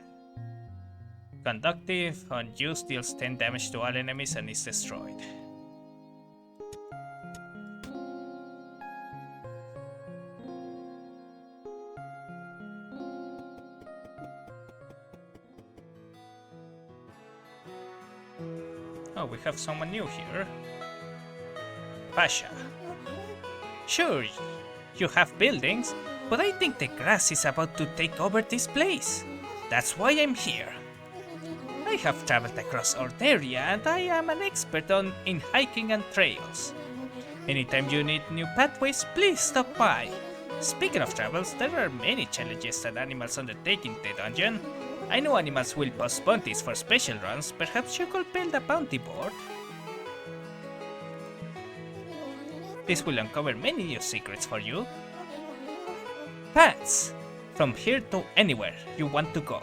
Conductive on use deals 10 damage to all enemies and is destroyed. Oh, we have someone new here. Pasha. Sure, you have buildings, but I think the grass is about to take over this place. That's why I'm here. I have traveled across Orderia and I am an expert in hiking and trails. Anytime you need new pathways, please stop by. Speaking of travels, there are many challenges and animals undertaking the dungeon. I know animals will post bounties for special runs, perhaps you could build a bounty board? This will uncover many new secrets for you. Paths! From here to anywhere you want to go.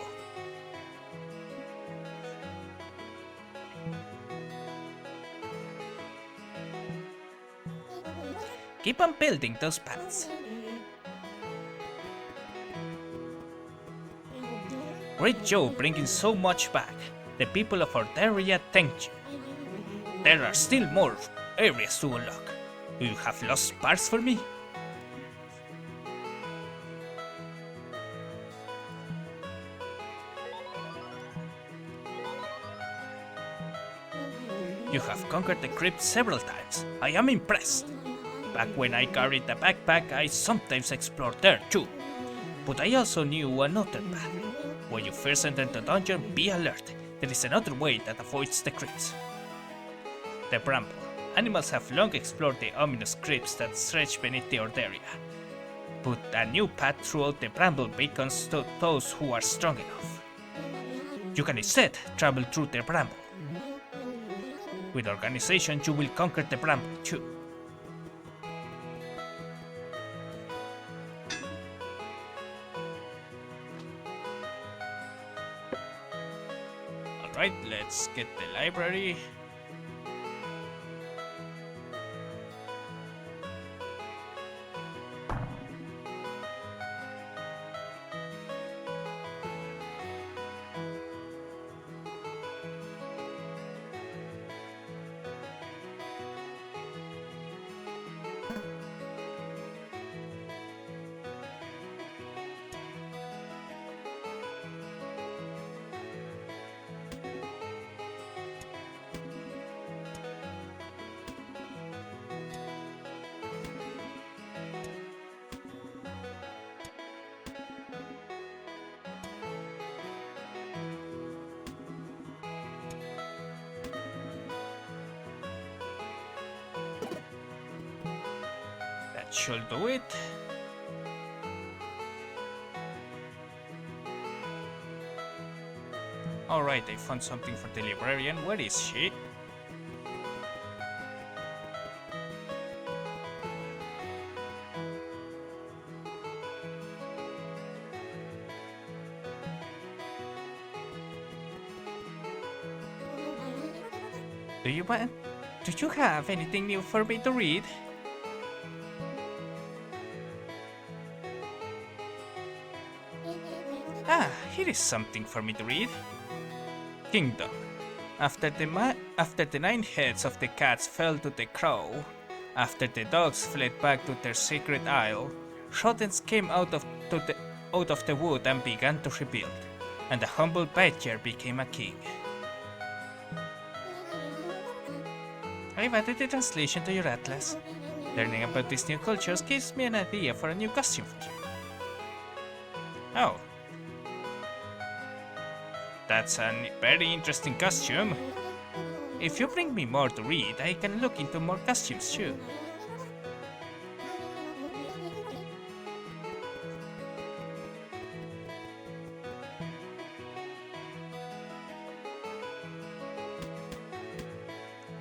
Keep on building those paths. Great job bringing so much back. The people of Orderia thank you. There are still more areas to unlock. Do you have lost sparks for me? You have conquered the crypt several times. I am impressed. Back when I carried the backpack, I sometimes explored there too. But I also knew another path. When you first enter the dungeon, be alert. There is another way that avoids the crypts. The Bramble. Animals have long explored the ominous crypts that stretch beneath the Orderia. Put a new path throughout the Bramble beacons to those who are strong enough. You can instead travel through the Bramble. With organization, you will conquer the Bramble too. Alright, let's get the library. That should do it. Alright, I found something for the librarian. Where is she? Do you have anything new for me to read? Ah, here is something for me to read. Kingdom. After the 9 heads of the cats fell to the crow, after the dogs fled back to their sacred isle, rodents came out of the wood and began to rebuild, and the humble badger became a king. I've added the translation to your atlas. Learning about these new cultures gives me an idea for a new costume for you. Oh. That's a very interesting costume. If you bring me more to read, I can look into more costumes too.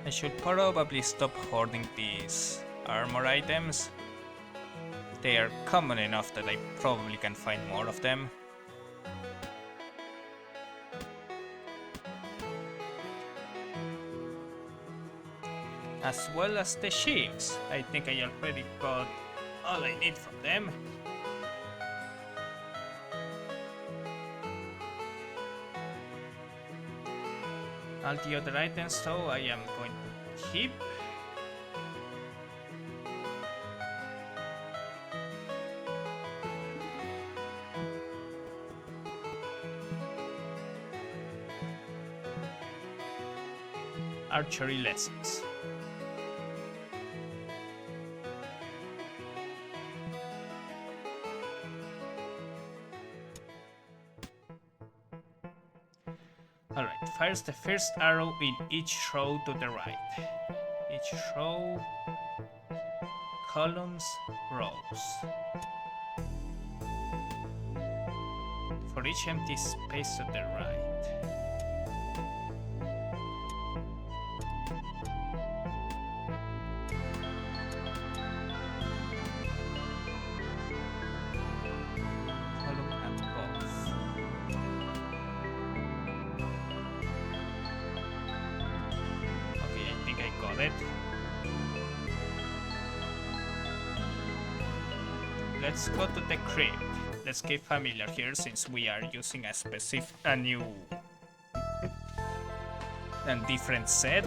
I should probably stop hoarding these armor items. They are common enough that I probably can find more of them. As well as the shields. I think I already got all I need from them. All the other items, though, I am going to keep. Archery lessons. Alright, fires the first arrow in each row to the right. Each row, columns, rows. For each empty space to the right. Let's go to the crypt. Let's get familiar here since we are using a new and different set.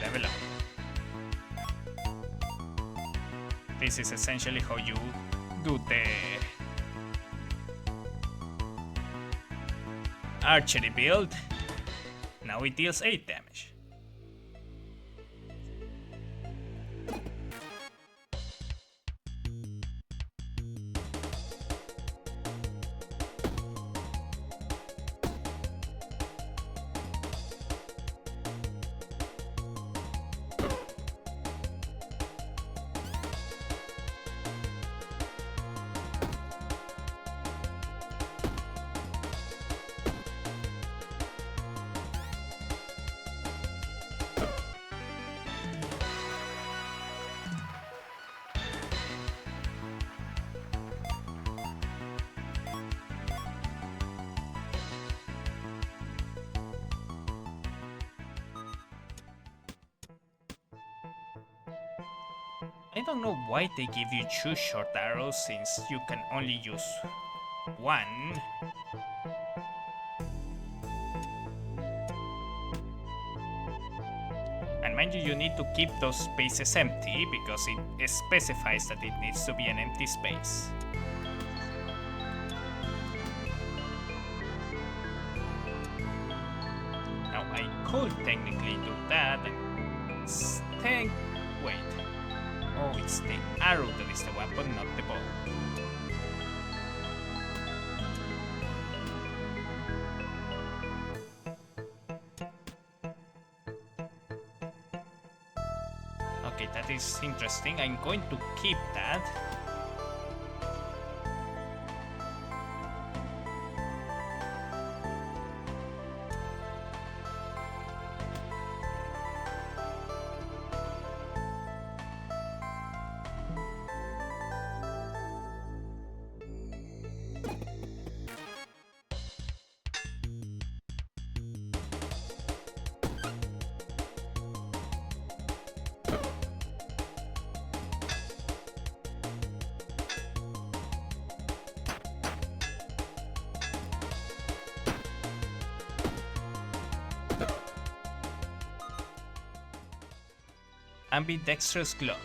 Level up. This is essentially how you do the archery build. Now it deals 8 damage. I don't know why they give you 2 short arrows since you can only use 1. And mind you, you need to keep those spaces empty because it specifies that it needs to be an empty space. Now I could technically do that and wait. Oh, it's the arrow that is the weapon, not the bow. Okay, that is interesting. I'm going to keep that. Ambidextrous glove.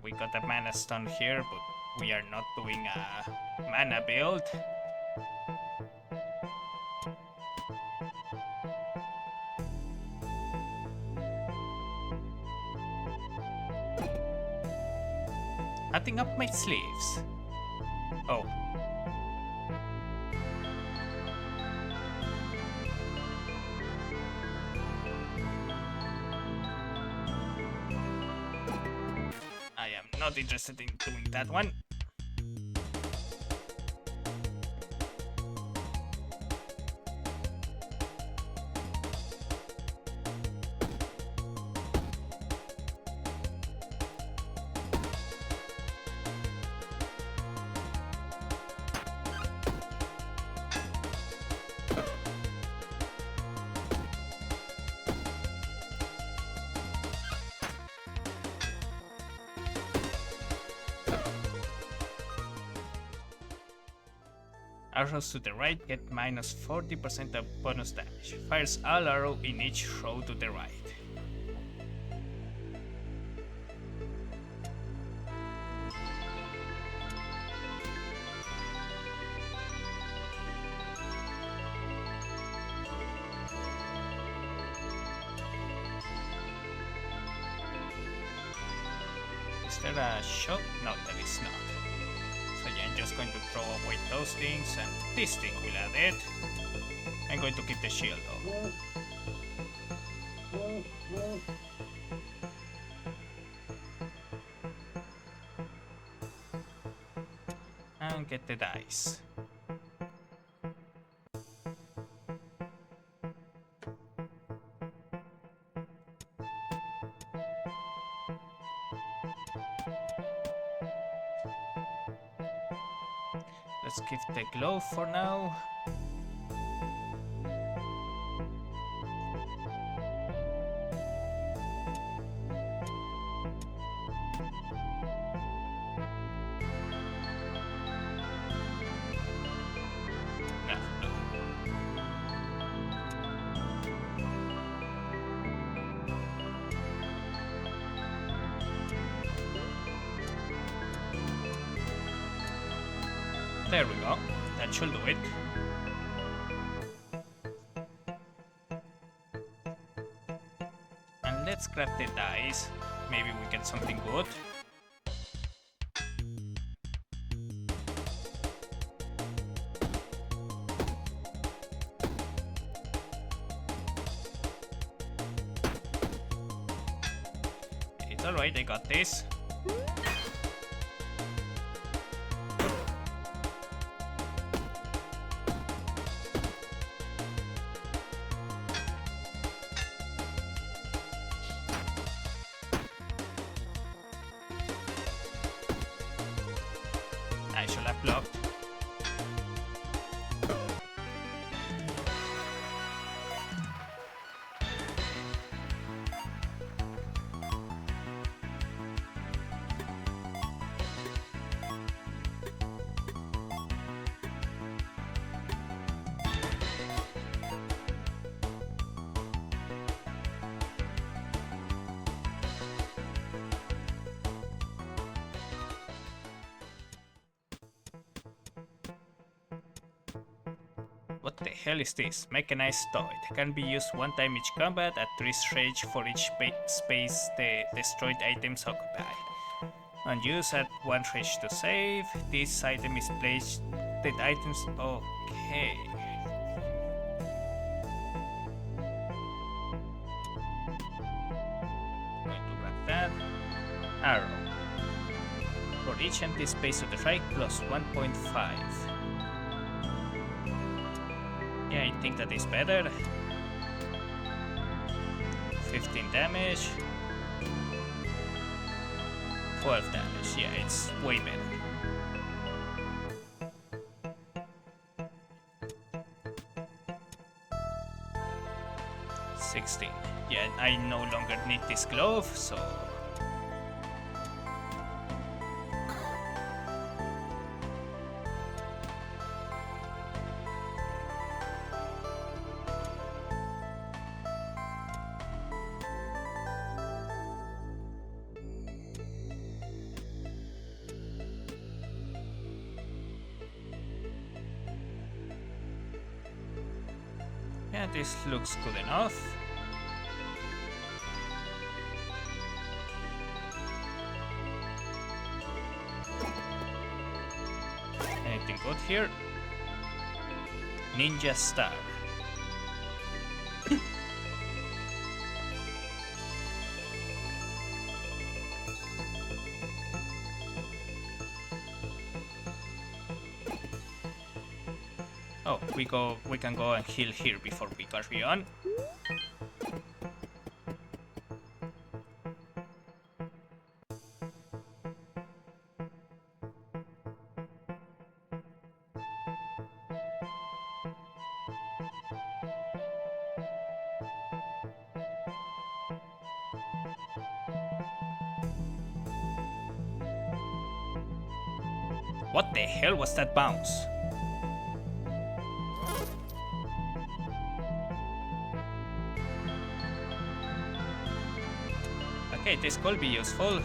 We got a mana stone here, but we are not doing a mana build. Adding up my sleeves. Oh. I am not interested in doing that one. Arrows to the right get minus 40% of bonus damage. Fires all arrow in each row to the right. Is there a shot? No, there is not. So yeah, I'm just going to throw away those things, and this thing will add it. I'm going to keep the shield though. And get the dice. Let's give the glove for now. There we go. That should do it. And let's grab the dice. Maybe we get something good. It's alright, I got this. I should have blocked. What the hell is this? Mechanized toy. It can be used one time each combat at 3 range for each space the destroyed items occupy. On use at 1 range to save, this item is placed. The items. Okay. Going to grab that. Arrow. For each empty space to the right, plus 1.5. Yeah, I think that is better. 15 damage. 12 damage. Yeah, it's way better. $16. Yeah, I no longer need this glove, so... yeah, this looks good enough. Anything good here? Ninja Star. Oh, we can go and heal here before we carry on. What the hell was that bounce? Okay, this could be useful.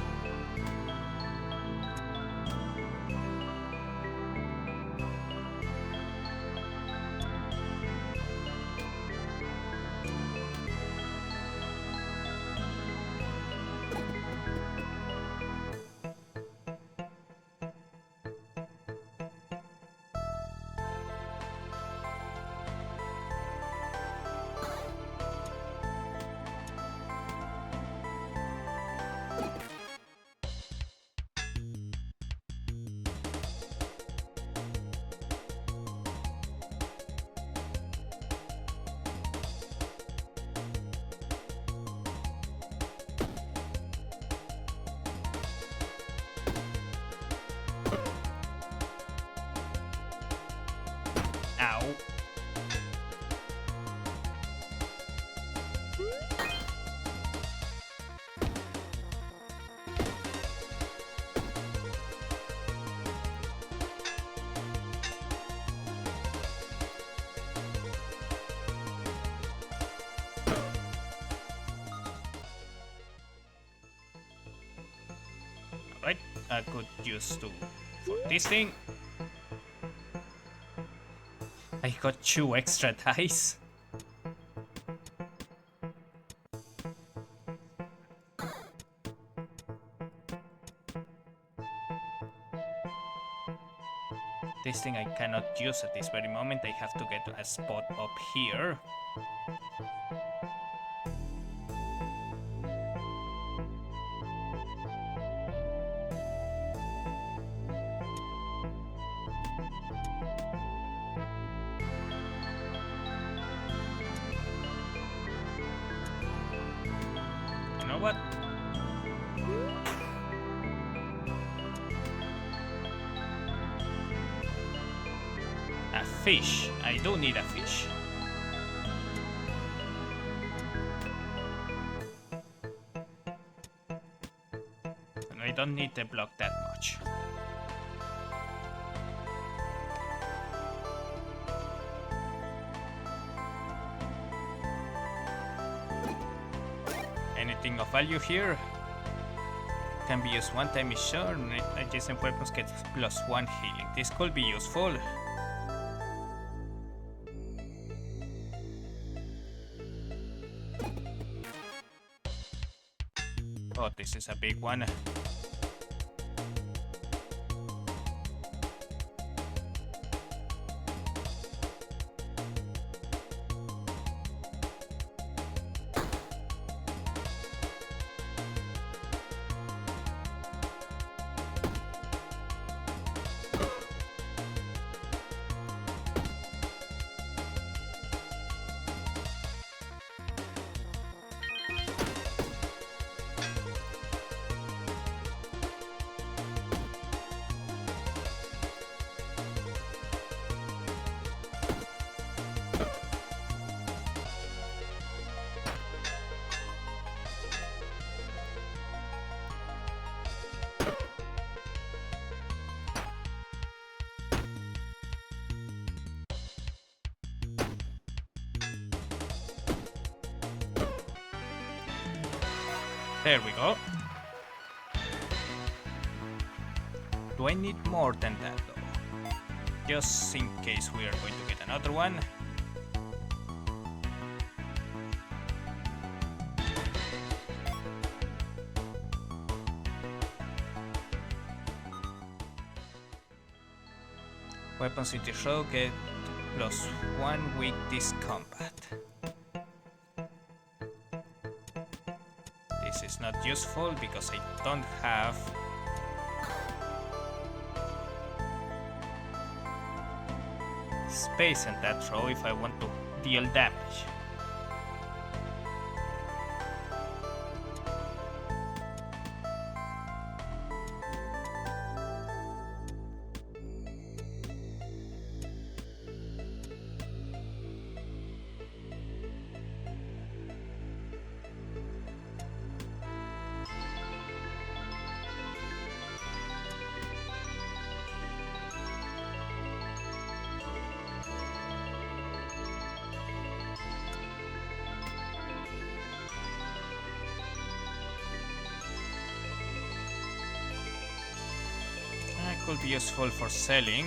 Ow. Alright, I could use to for this thing. I got 2 extra dice. This thing I cannot use at this very moment. I have to get a spot up here. You know what? A fish. I do need a fish. And I don't need the block that much. Anything of value here? Can be used one time each turn. Adjacent weapons get +1 healing. This could be useful. Oh, this is a big one. There we go. Do I need more than that though? Just in case we are going to get another one. Weapons in this row get +1 with this combat. This is not useful because I don't have space in that row if I want to deal damage. could be useful for selling.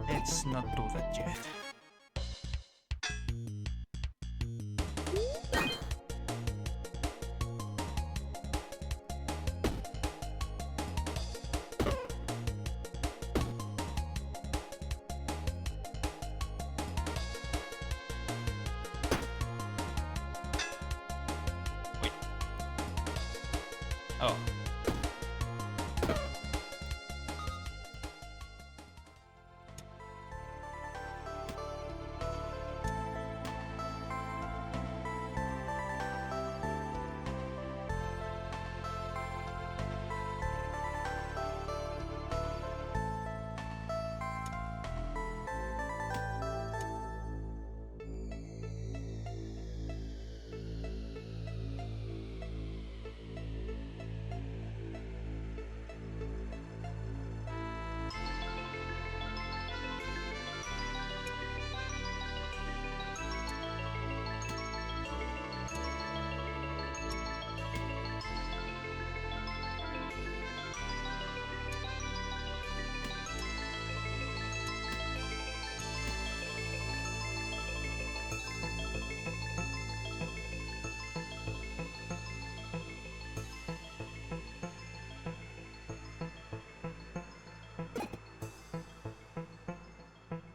Let's not do that yet. Wait. Oh.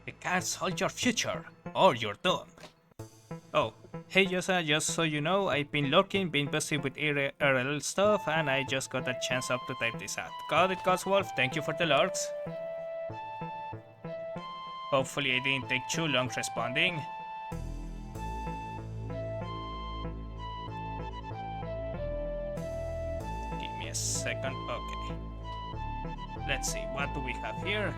The cards hold your future, or your doom. Oh, hey Yosa, just so you know, I've been lurking, been busy with IRL stuff, and I just got a chance up to type this out. Got it, Coswolf, thank you for the lurks. Hopefully I didn't take too long responding. Give me a second, okay. Let's see, what do we have here?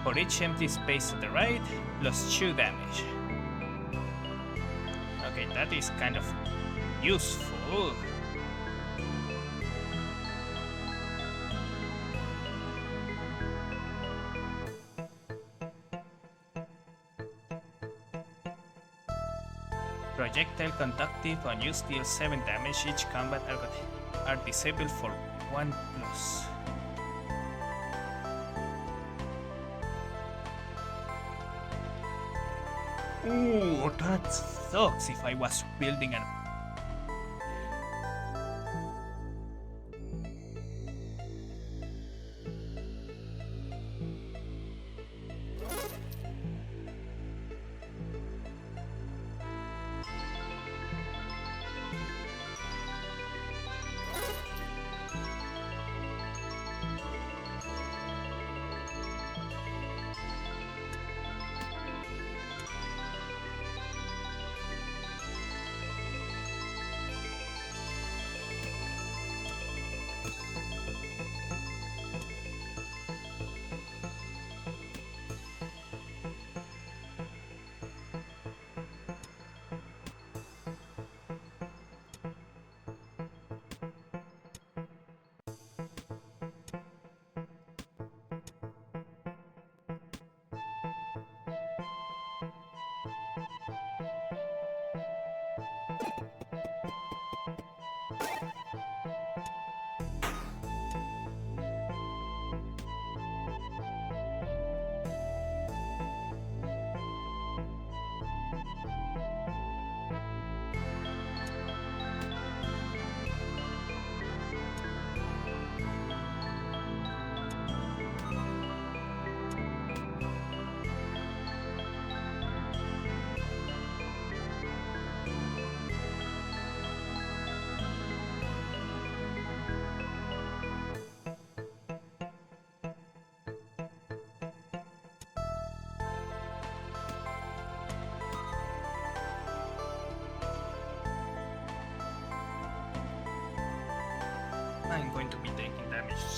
For each empty space to the right, plus 2 damage. Okay, that is kind of useful. Projectile conductive on use deals 7 damage. Each combat are disabled for 1 plus. Ooh, that sucks if I was building an...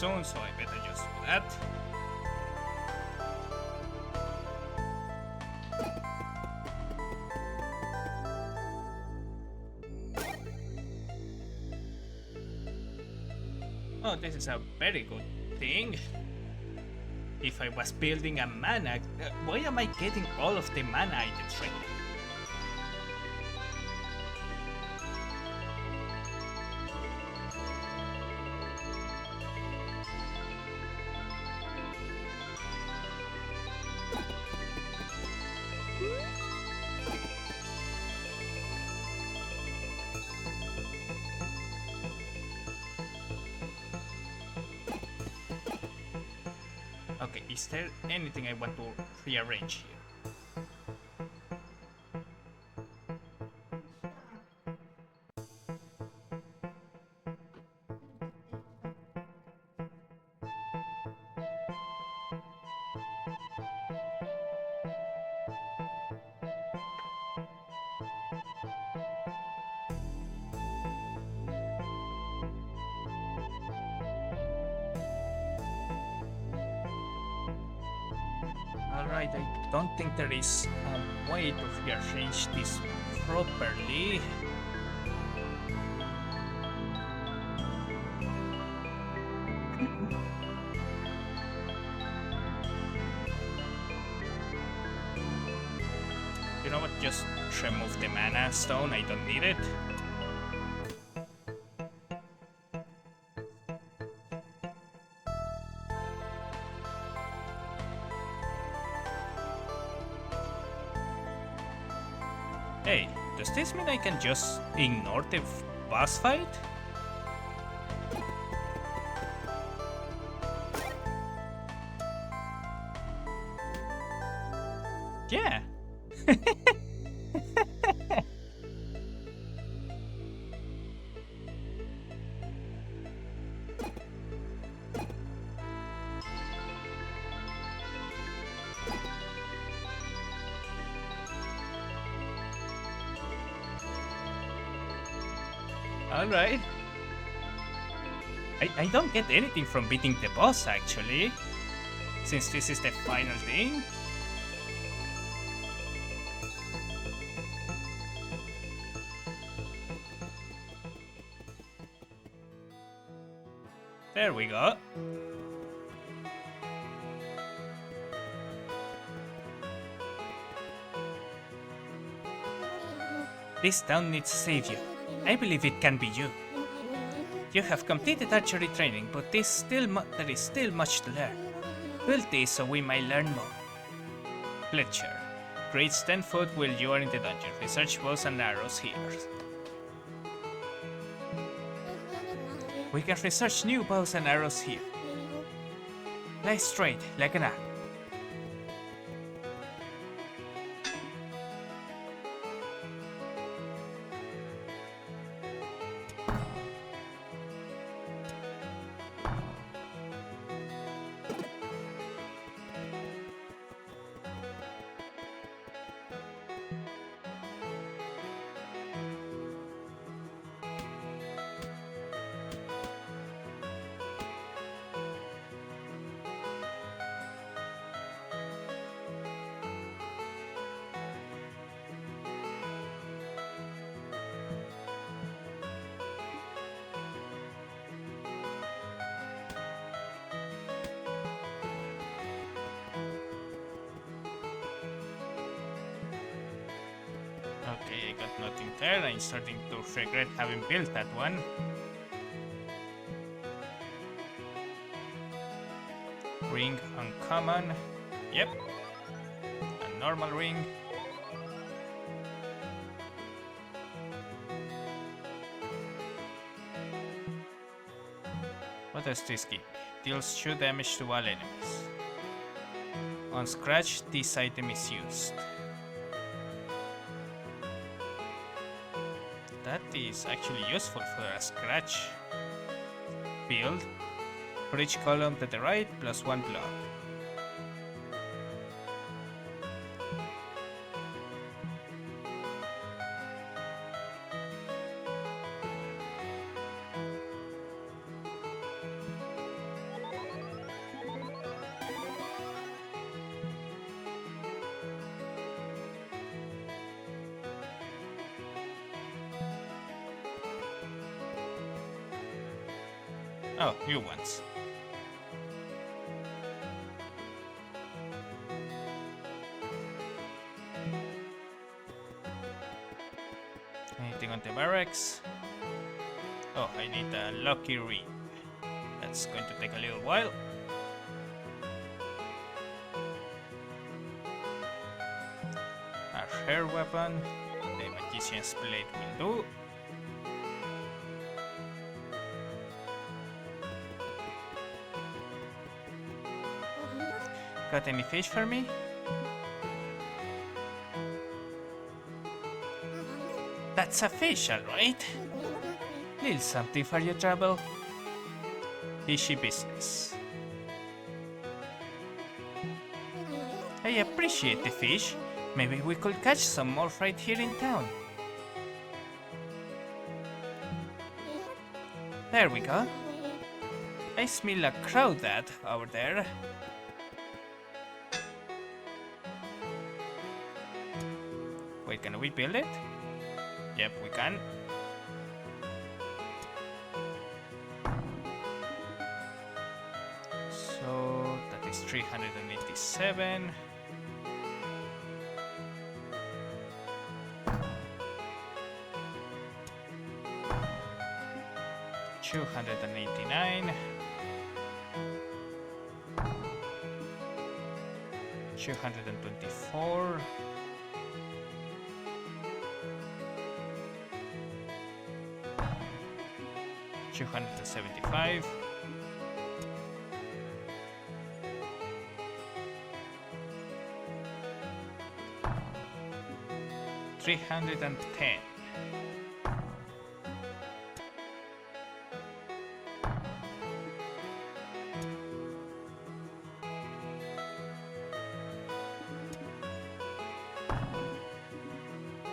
soon, so I better just do that. Oh, this is a very good thing. If I was building a mana, why am I getting all of the mana items right now? Okay, is there anything I want to rearrange here? Alright, I don't think there is a way to rearrange this properly. You know what? Just remove the mana stone. I don't need it. Hey, does this mean I can just ignore the boss fight? Yeah. Alright. I don't get anything from beating the boss actually, since this is the final thing. There we go. This town needs a savior. I believe it can be you. You have completed archery training, but there is still much to learn. Build this so we may learn more. Fletcher. Grades 10 foot while you are in the dungeon. Research bows and arrows here. We can research new bows and arrows here. Lie straight, like an arrow. Okay, I got nothing there. I'm starting to regret having built that one. Ring uncommon. Yep. A normal ring. What does this give? Deals 2 damage to all enemies. On scratch, this item is used. That is actually useful for a scratch build. For each column to the right, plus 1 block. Oh, new ones. Anything on the barracks? Oh, I need a lucky ring. That's going to take a little while. A hair weapon. The magician's blade will do. Got any fish for me? That's a fish, alright. Little something for your trouble. Fishy business. I appreciate the fish. Maybe we could catch some more right here in town. There we go. I smell a crawdad over there. Wait, can we build it? Yep, we can. So that is 387. $289. 224. 275. 310.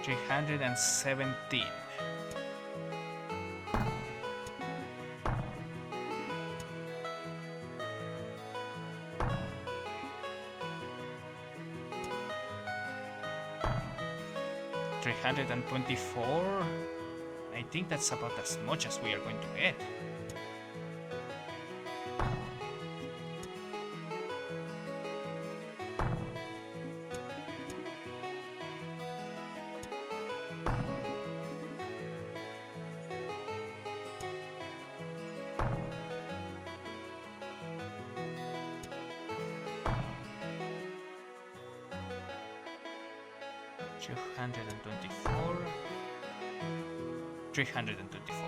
317. 324. I think that's about as much as we are going to get. $224. 324.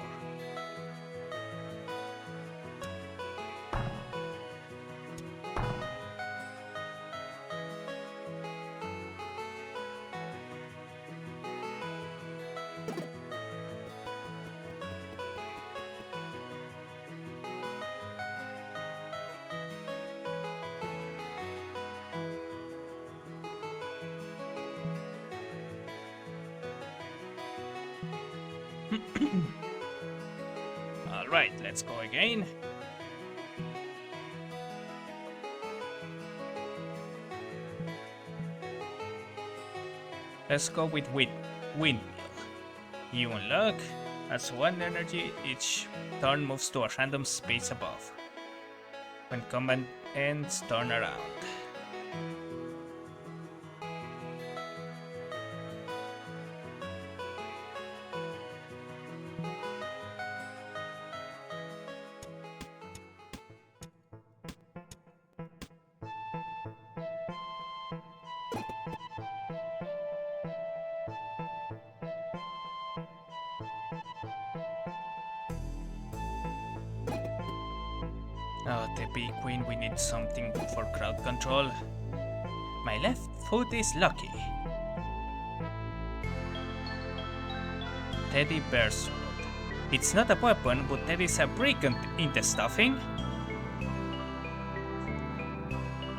Alright, let's go again. Let's go with Windmill. You unlock. As one energy, each turn moves to a random space above. When combat ends, turn around. Oh, the big queen, we need something for crowd control. My left foot is lucky. Teddy bear sword. It's not a weapon, but there is a brick in the stuffing.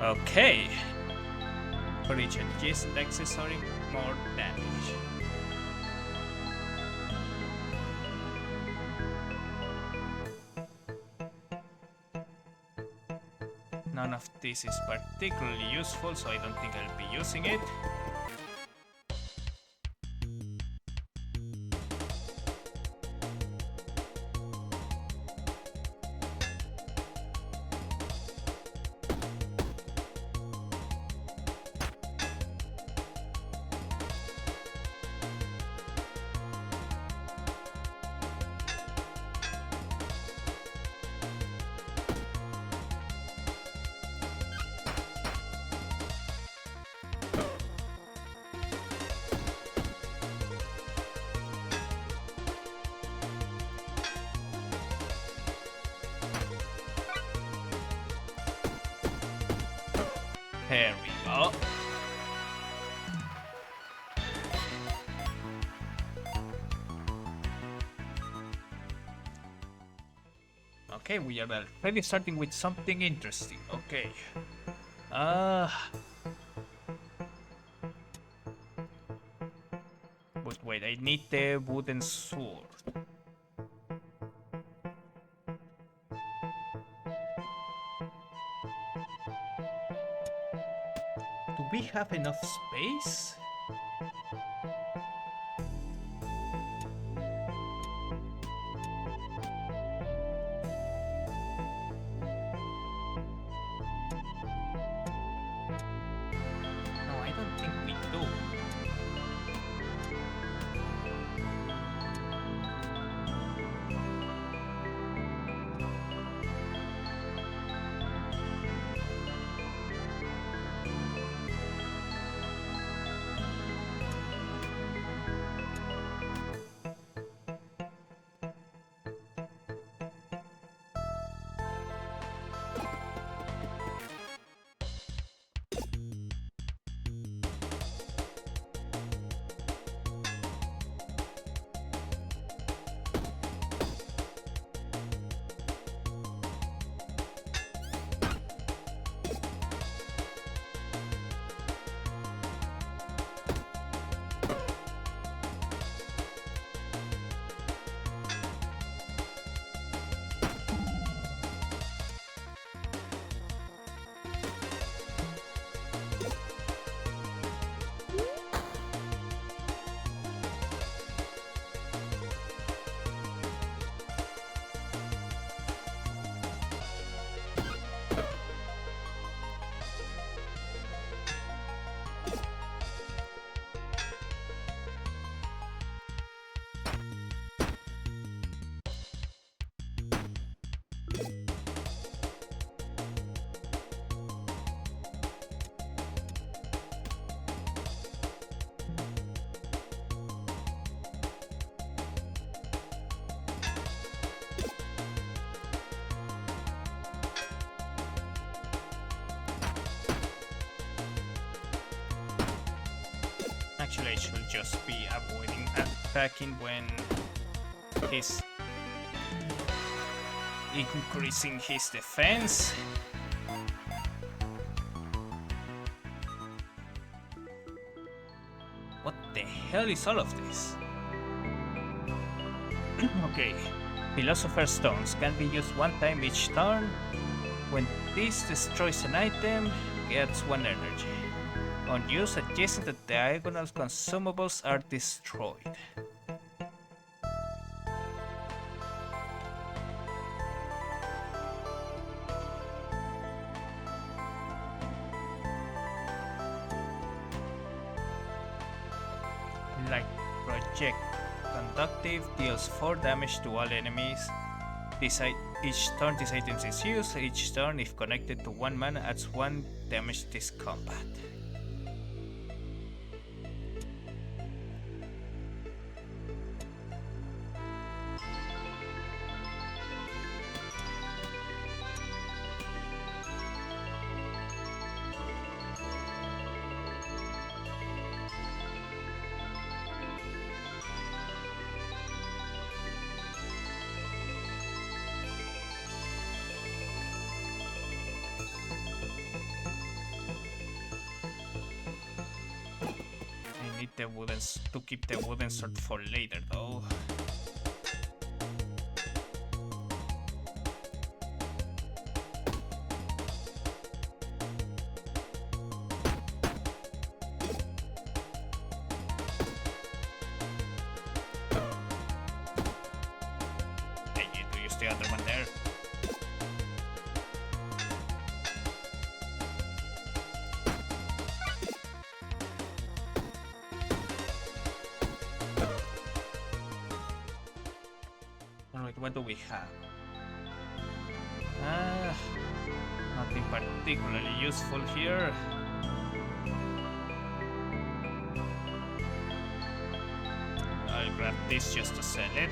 Okay. Origin, just accessory, more damage. None of this is particularly useful, so I don't think I'll be using it. There we go. Okay, we are already starting with something interesting. Okay. But wait, I need the wooden sword. Do we have enough space? No, I don't think we do. Actually, I should just be avoiding attacking when he's increasing his defense. What the hell is all of this? Okay. Philosopher's Stones can be used one time each turn. When this destroys an item, gets 1 energy. On use, adjacent to diagonal consumables are destroyed. Like Project Conductive deals 4 damage to all enemies. Each turn this item is used. Each turn, if connected to 1 mana, adds 1 damage to this combat. To keep the wooden sword for later, though. I need to use the other one there. What do we have? Nothing particularly useful here. I'll grab this just to sell it.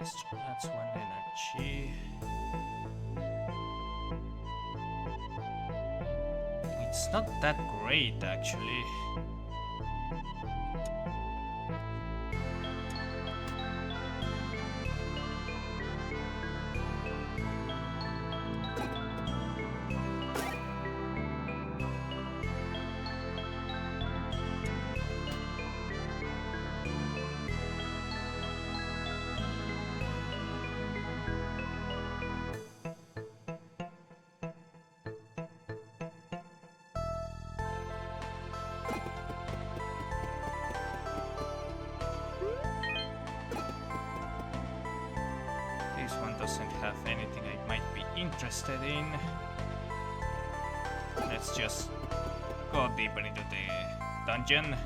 That's one energy. It's not that great actually. This one doesn't have anything I might be interested in. Let's just go deeper into the dungeon.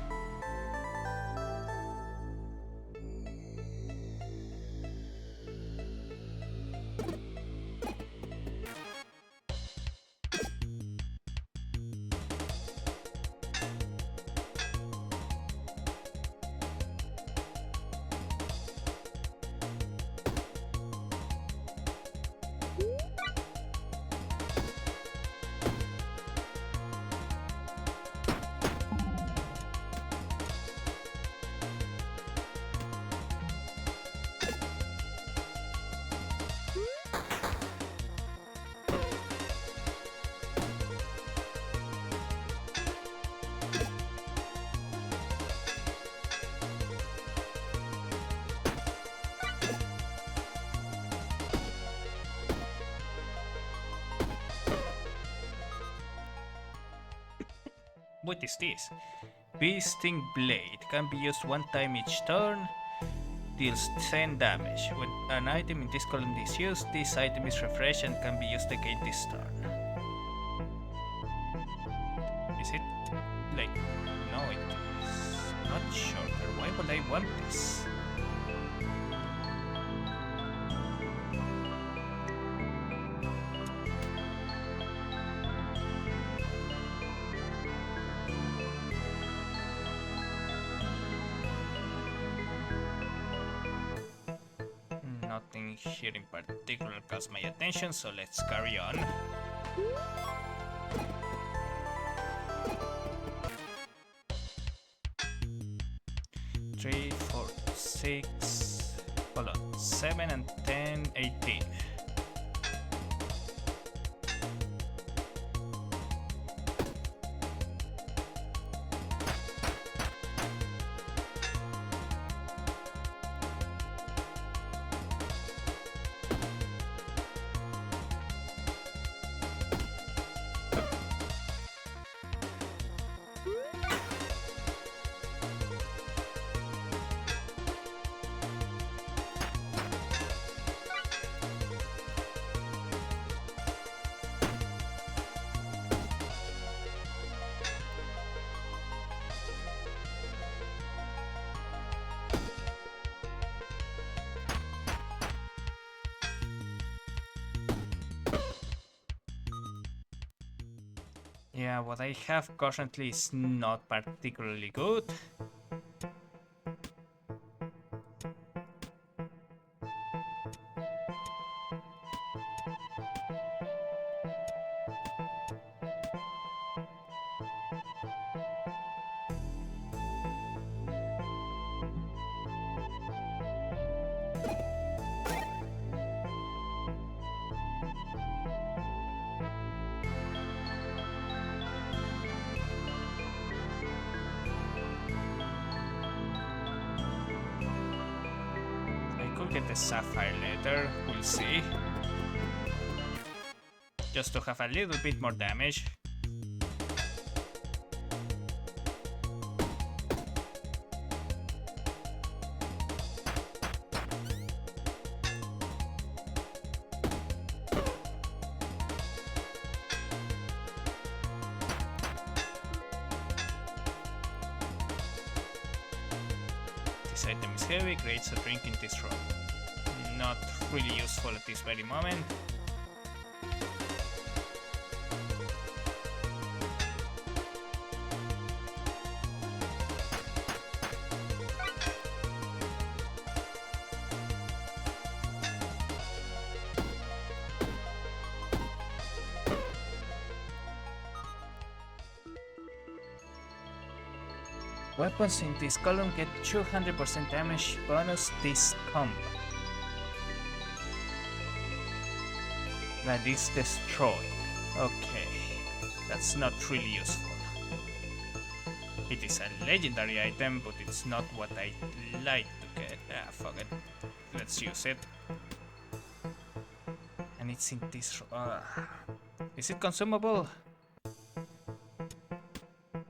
What is this? Beasting Blade can be used one time each turn, deals 10 damage. When an item in this column is used, this item is refreshed and can be used again this turn. Is it like... no, it is not shorter. Why would I want this? Nothing here in particular caught my attention, so let's carry on. Three, 4, 6, hold on, 7 and 10, 18. Yeah, what I have currently is not particularly good. Get the sapphire later, we'll see. Just to have a little bit more damage. This item is heavy, creates a drink in this room. Not really useful at this very moment. Weapons in this column get 200% damage bonus this combat. That is destroy. Okay, that's not really useful. It is a legendary item, but it's not what I like to get. Ah, fuck it. Let's use it. And it's in this. Is it consumable?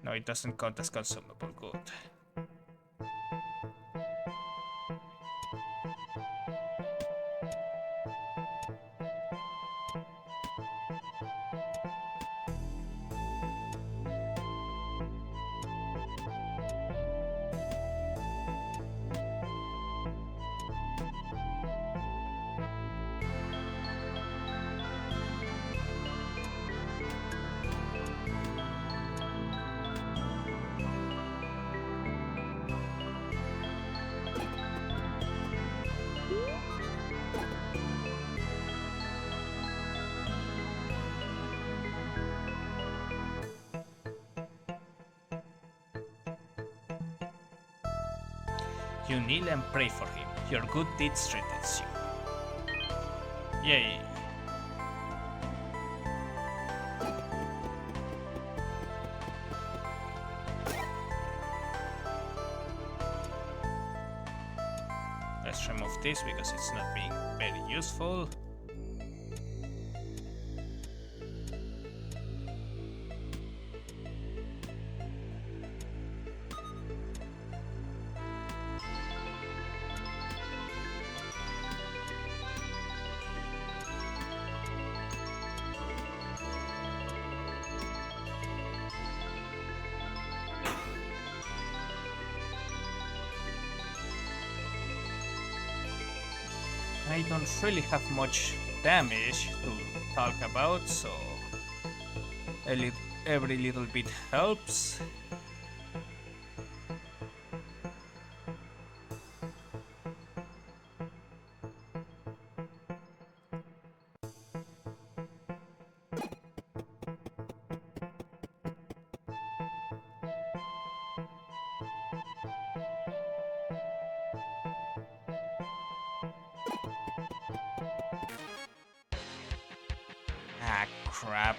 No, it doesn't count as consumable. Good. You kneel and pray for him. Your good deed strengthens you. Yay. Let's remove this because it's not being very useful. I don't really have much damage to talk about, so every little bit helps. Ah, crap.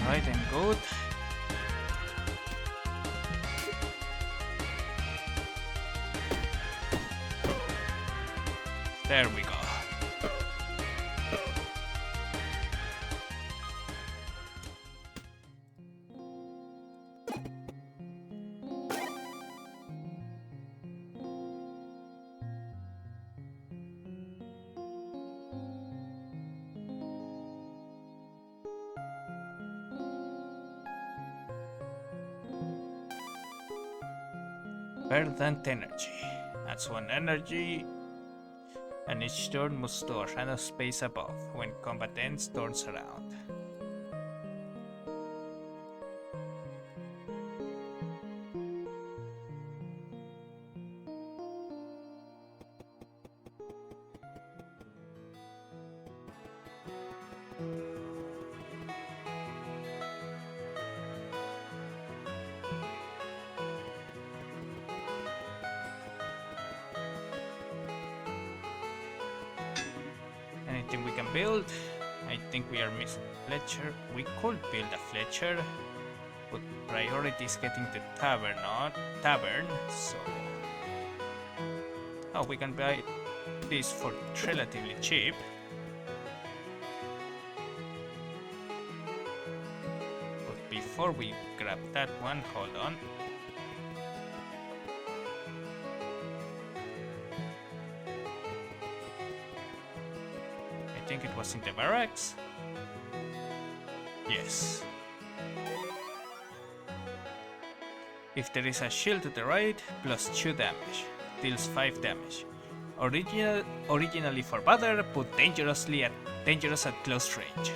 Alright, I'm good. There we go. Verdant energy. That's one energy. And each turn moves to a random space above. When combat ends, turns around. Anything we can build? I think we are missing Fletcher. We could build a Fletcher, but priority is getting the tavern, so... Oh, we can buy this for relatively cheap. before we grab that one, hold on. I think it was in the barracks. Yes. If there is a shield to the right, plus 2 damage, deals 5 damage. Originally for Butter, but dangerous at close range.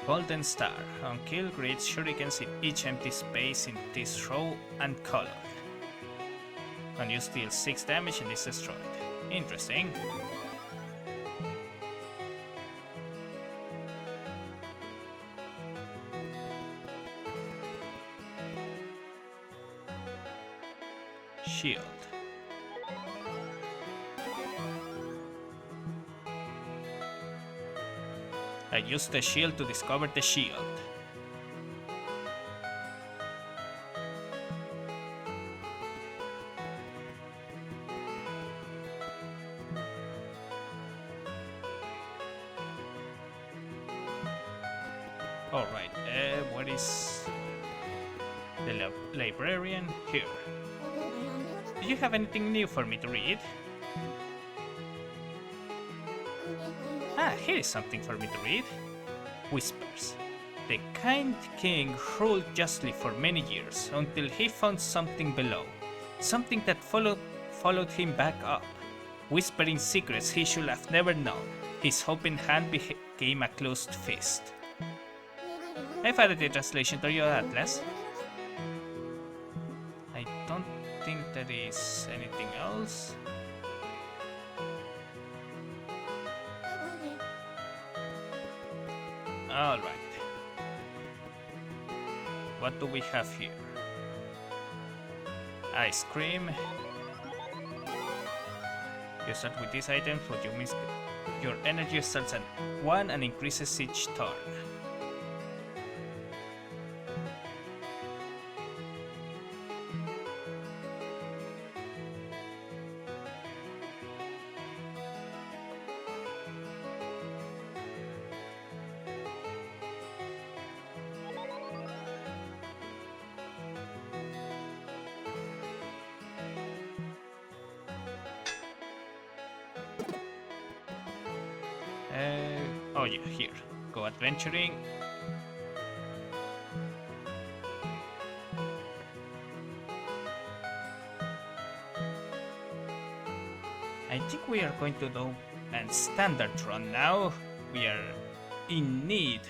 Golden Star. On kill, creates shurikens in each empty space in this row and column. When you deal 6 damage and is destroyed. Interesting. Shield. I used the shield to discover the shield. Alright, what is the librarian? Here. Do you have anything new for me to read? Ah, here is something for me to read. Whispers. The kind king ruled justly for many years until he found something below. Something that followed him back up. Whispering secrets he should have never known. His open hand became a closed fist. I've added the translation to your atlas. I don't think there is anything else. Alright. What do we have here? Ice cream. You start with these items, what you miss. Your energy starts at 1 and increases each turn. Oh yeah, here. Go adventuring. I think we are going to do a standard run now. We are in need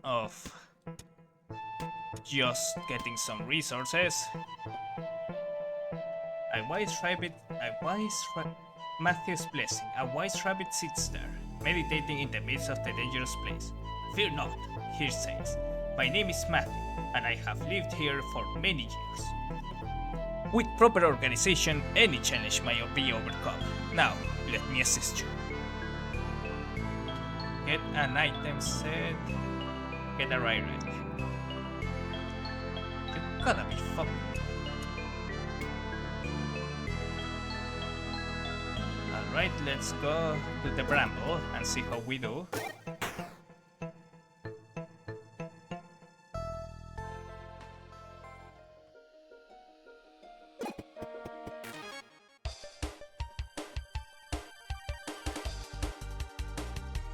of just getting some resources. Matthew's blessing. A wise rabbit sits there, meditating in the midst of the dangerous place. Fear not, he says. My name is Matthew, and I have lived here for many years. With proper organization, any challenge may be overcome. Now, let me assist you. Get an item set. Get a rye red. You gotta be fucking. Alright, let's go to the bramble and see how we do.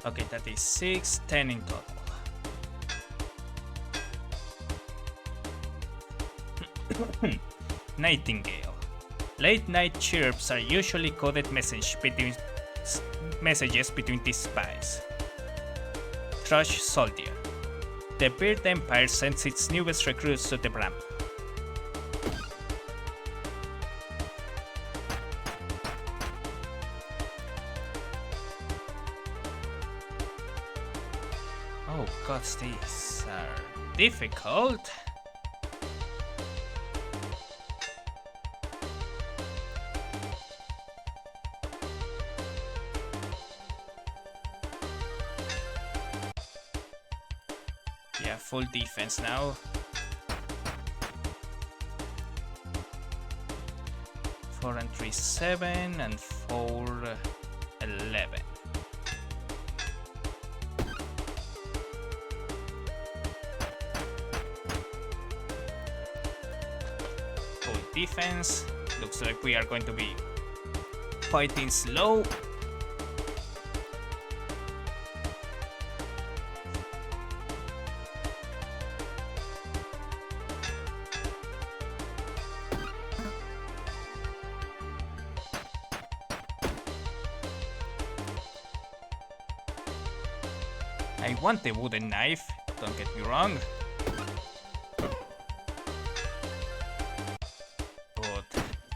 Okay, that is 6, 10 in total. Nightingale. Late night chirps are usually coded messages between these spies. Thrush Soldier. The Bird Empire sends its newest recruits to the bramble. Oh god, these are difficult. have full defense now. Four and 3, 7 and 4, 11. Full defense. Looks like we are going to be fighting slow. I want the wooden knife, don't get me wrong. But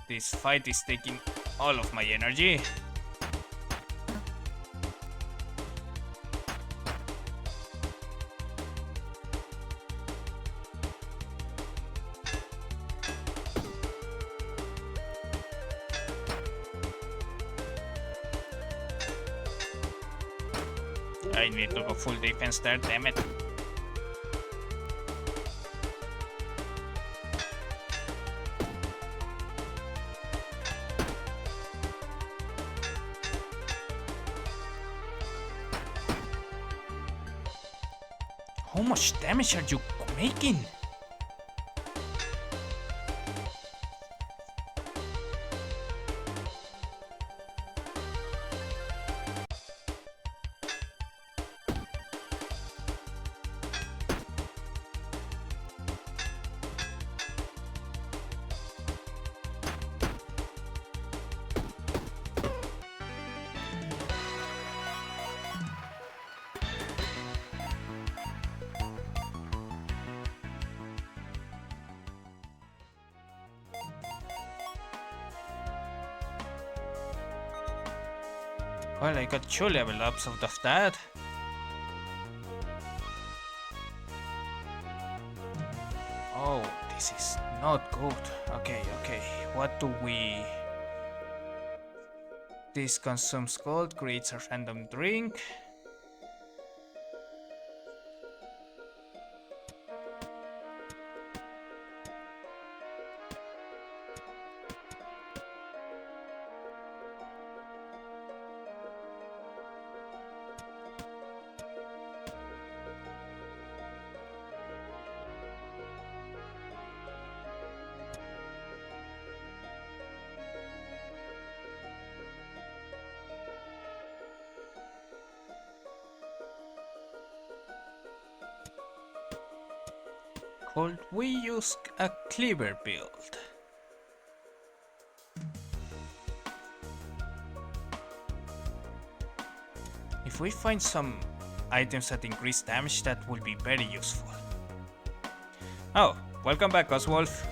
this fight is taking all of my energy. I need to go full defense there, damn it. How much damage are you making? Well, I got 2 level ups out of that. Oh, this is not good. Okay. What do we... This consumes gold, creates a random drink. Could we use a cleaver build? If we find some items that increase damage, that will be very useful. Oh, welcome back, Oswolf.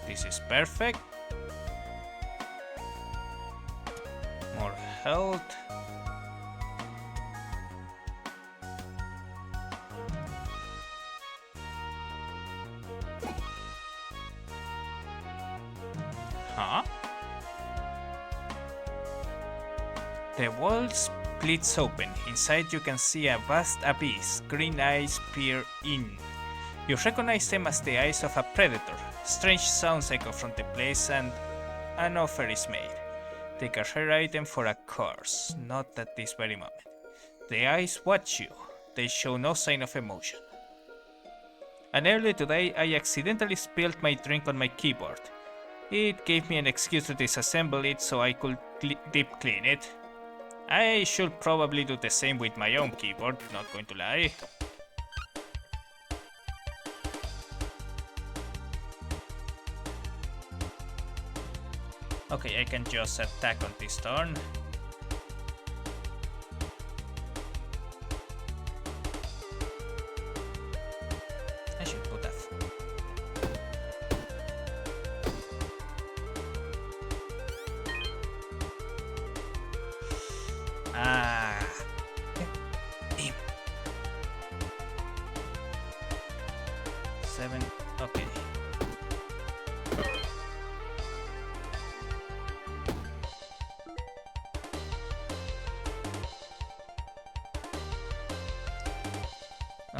This is perfect. More health. Huh? The wall splits open. Inside you can see a vast abyss. Green eyes peer in. You recognize them as the eyes of a predator. Strange sounds echo from the place and an offer is made. Take a rare item for a course, not at this very moment. The eyes watch you. They show no sign of emotion. And earlier today I accidentally spilled my drink on my keyboard. It gave me an excuse to disassemble it so I could deep clean it. I should probably do the same with my own keyboard, not going to lie. Okay, I can just attack on this turn. I should put that. Aim. 7, okay.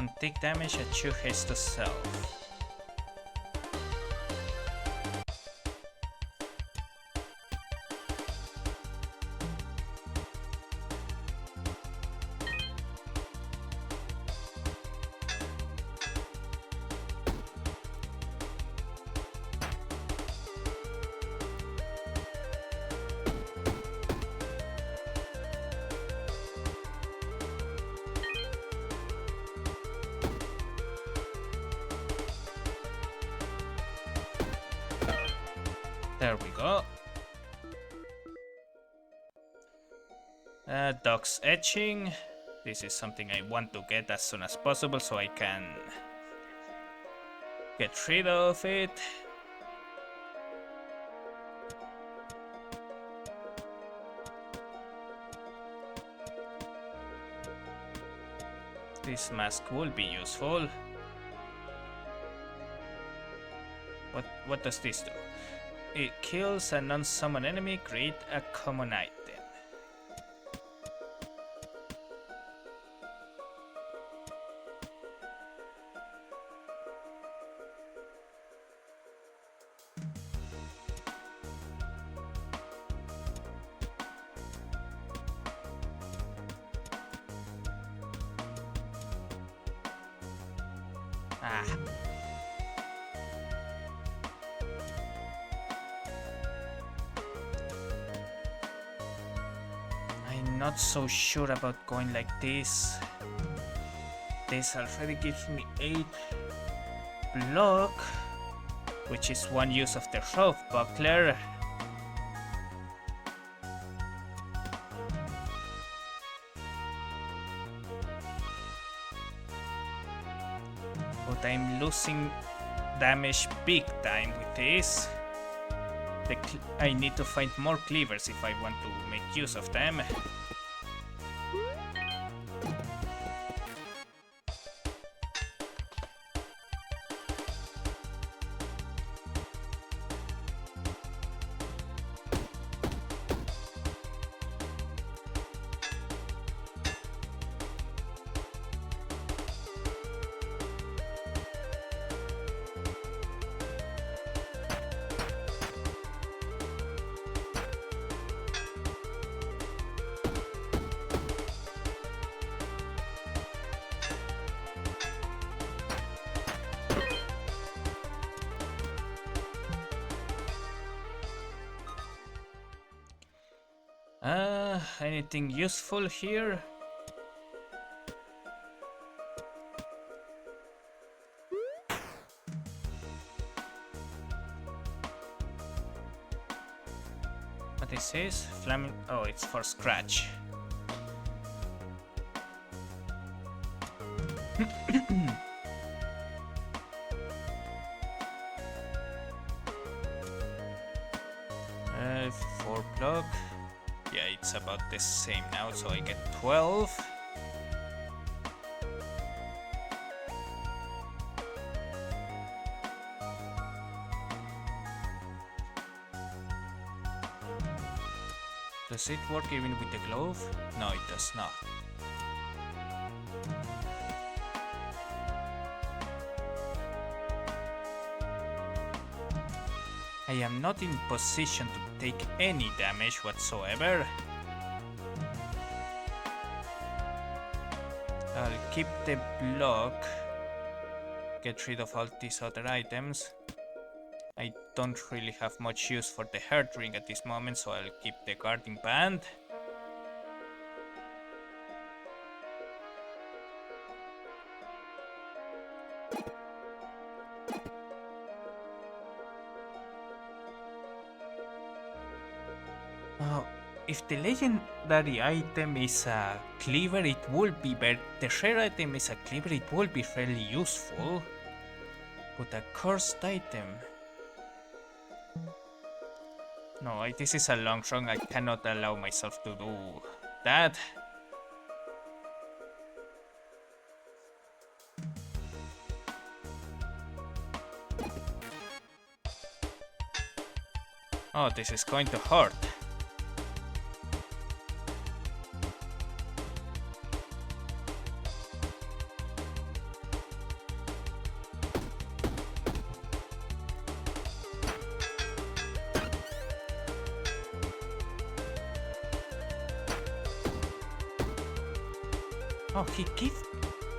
Don't take damage at 2 hits to self. There we go. Doc's etching. This is something I want to get as soon as possible so I can get rid of it. This mask will be useful. What does this do? It kills a non-summon enemy, create a common item. Ah. I'm not so sure about going like this. This already gives me 8 block, which is 1 use of the Rough Buckler. But I'm losing damage big time with this. I need to find more cleavers if I want to make use of them. Anything useful here? What is this? Flaming. Oh, it's for scratch. Four block. Yeah, it's about the same now, so I get 12. Does it work even with the glove? No, it does not. I am not in position to take any damage whatsoever. I'll keep the block, get rid of all these other items. I don't really have much use for the heart ring at this moment, so I'll keep the guarding band. If the legendary item is a cleaver, it will be better. The rare item is a cleaver, it will be fairly useful. But a cursed item. No, this is a long run. I cannot allow myself to do that. Oh, this is going to hurt. Oh, he gave...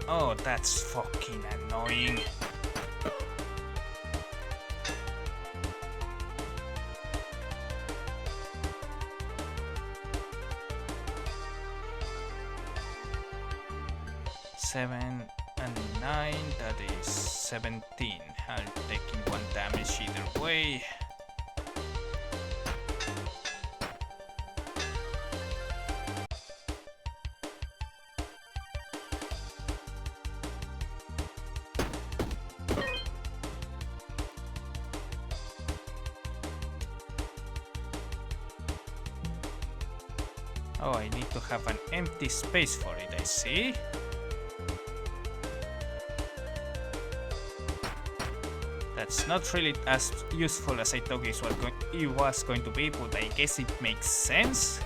Oh, that's fucking annoying. Seven and 9, that is 17. I'm taking 1 damage either way. Oh, I need to have an empty space for it, I see. That's not really as useful as I thought it was going to be, but I guess it makes sense.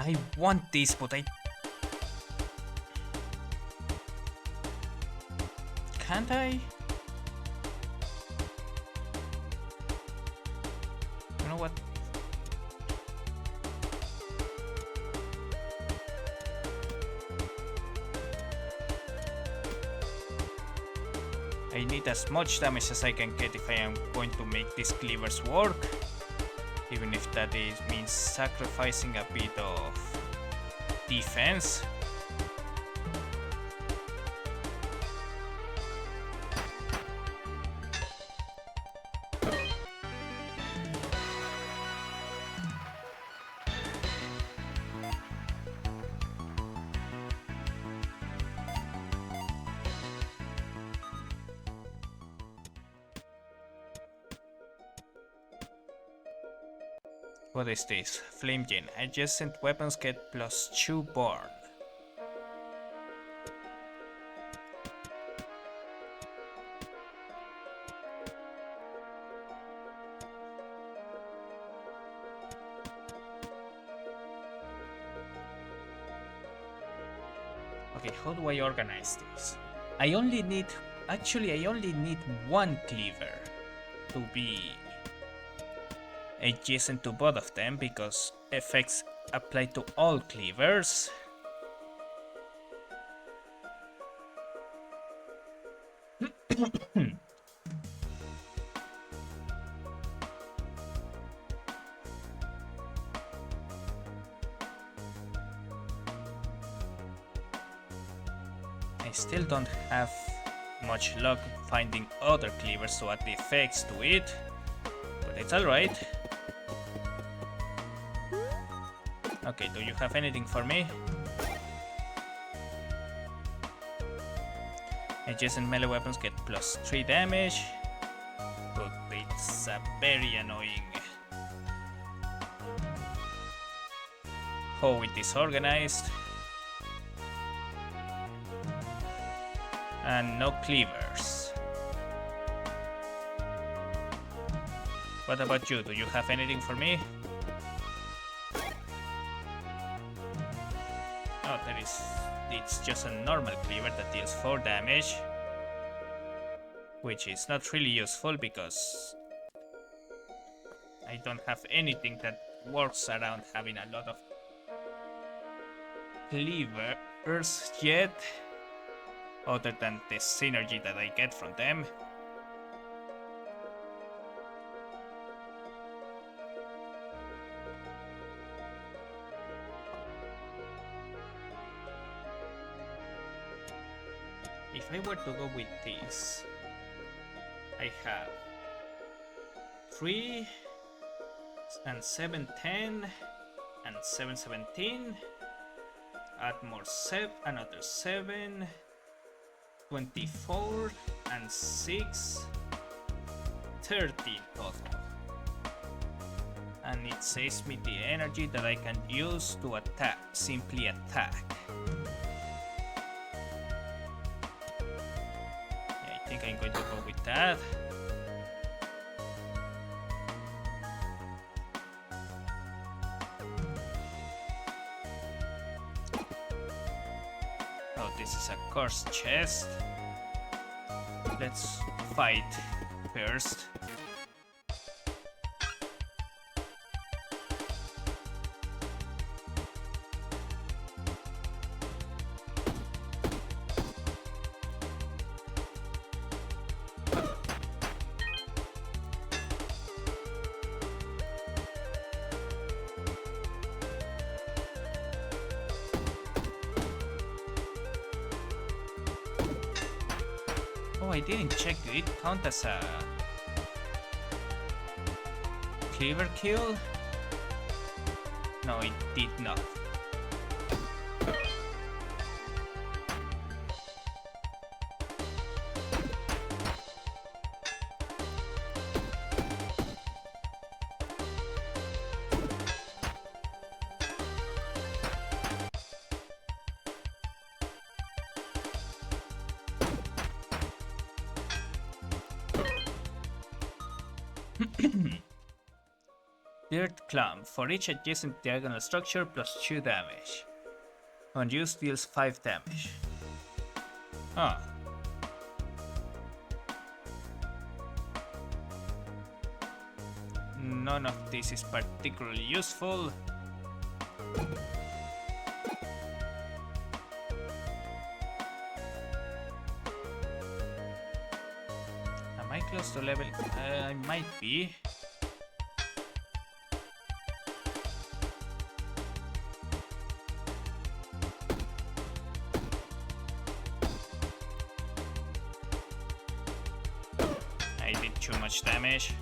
I want this, but I... Can't I? You know what? I need as much damage as I can get if I am going to make these cleavers work. Even if that means sacrificing a bit of defense. What is this? Flame Gen. Adjacent weapons get +2 burn. Okay, how do I organize this? I only need one cleaver to be adjacent to both of them because effects apply to all cleavers. I still don't have much luck finding other cleavers to add the effects to it, but it's alright. Okay, do you have anything for me? Adjacent melee weapons get +3 damage, but it's very annoying how it is organized. And no cleavers. What about you? Do you have anything for me? Oh, it's just a normal cleaver that deals 4 damage, which is not really useful because I don't have anything that works around having a lot of cleavers yet, other than the synergy that I get from them. If I were to go with this, I have 3 and 7, 10 and 7, 17. Add more 7, another 7, 24 and 6, 30 total. And it saves me the energy that I can use to attack, simply attack. Yeah, I think I'm going to go with that. this is a cursed chest. Let's fight first. Oh, I didn't check. Did it count as a cleaver kill? No, it did not. Dirt Clump. For each adjacent diagonal structure, plus 2 damage. On use, deals 5 damage. Huh. None of this is particularly useful. Am I close to level? I might be. I did too much damage.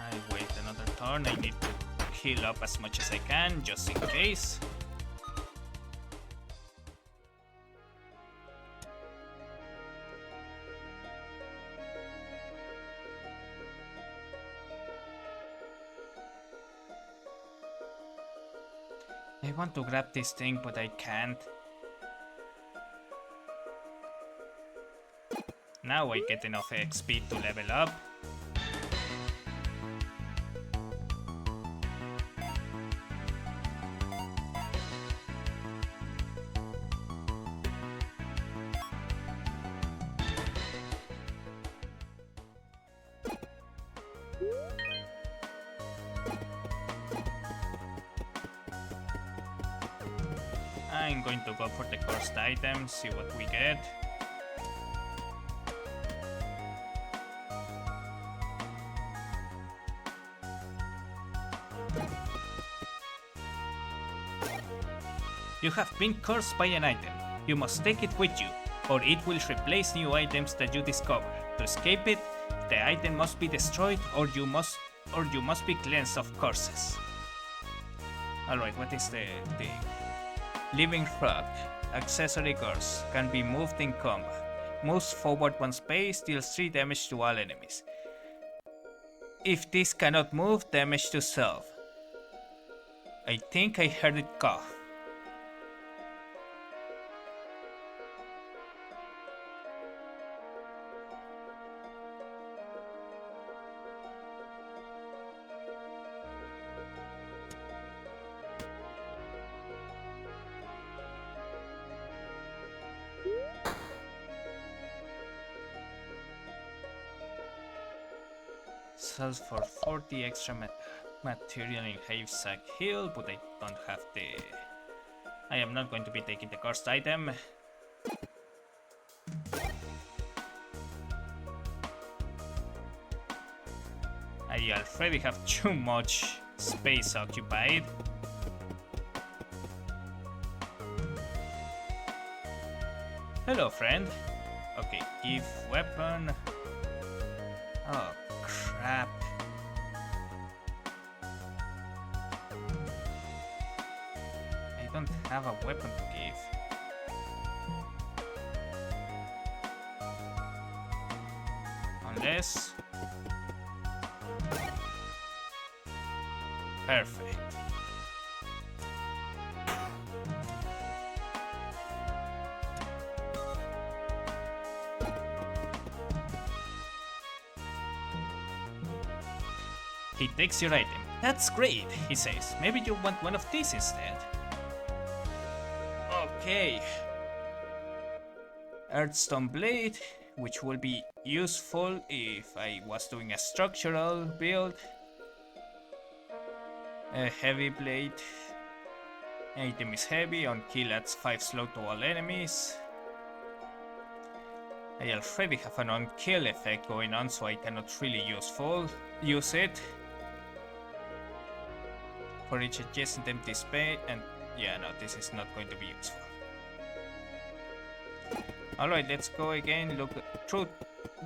I wait another turn. I need to heal up as much as I can, just in case. I want to grab this thing, but I can't. Now I get enough XP to level up. I'm going to go for the cursed item, see what we get. You have been cursed by an item. You must take it with you, or it will replace new items that you discover. To escape it, the item must be destroyed, or you must be cleansed of curses. Alright, what is the thing? Living Frog. Accessory curse. Can be moved in combat. Moves forward one space, deals 3 damage to all enemies. If this cannot move, damage to self. I think I heard it cough. Sells for 40 extra material in Havesack Hill, but I don't have the... I am not going to be taking the cursed item. I already have too much space occupied. Hello, friend. Okay, give weapon. Oh, crap. don't have a weapon to give. Unless... Perfect. He takes your item. That's great, he says. Maybe you want one of these instead. Okay. Earthstone Blade, which will be useful if I was doing a structural build. A heavy blade. Item is heavy, on kill adds 5 slow to all enemies. I already have an on kill effect going on, so I cannot really use it. For each adjacent empty space, and yeah, no, this is not going to be useful. Alright, let's go again, look through,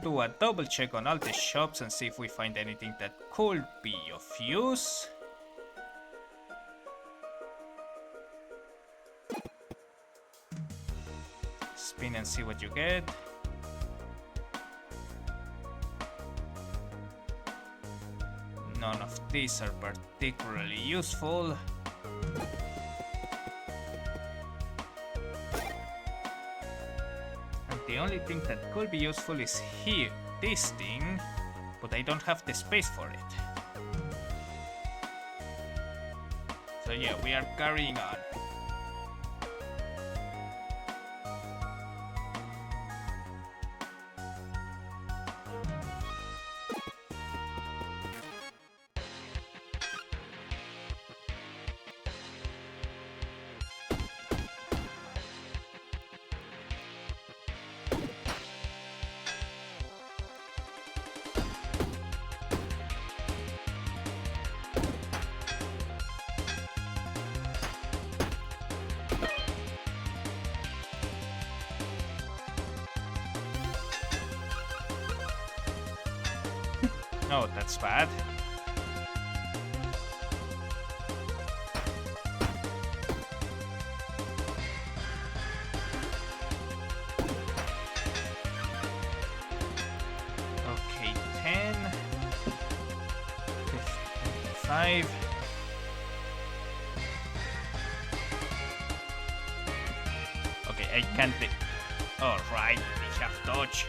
do a double check on all the shops and see if we find anything that could be of use. Spin and see what you get. None of these are particularly useful. And the only thing that could be useful is here, this thing, but I don't have the space for it. So yeah, we are carrying on. Oh, that's bad. Okay, 10, 5. Okay, I can't. Alright, we have dodge.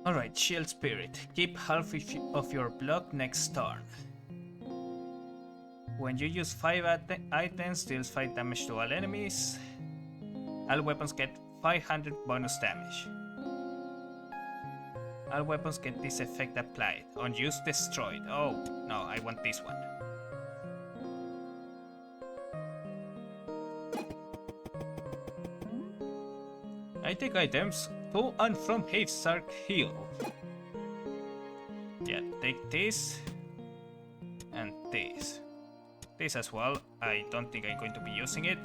Alright, Shield Spirit. Keep half of your block next turn. When you use 5 items, deals 5 damage to all enemies. All weapons get 500 bonus damage. All weapons get this effect applied. On use destroyed. Oh, no, I want this one. I take items to and from Havezark Hill. Yeah, take this and this. This as well. I don't think I'm going to be using it.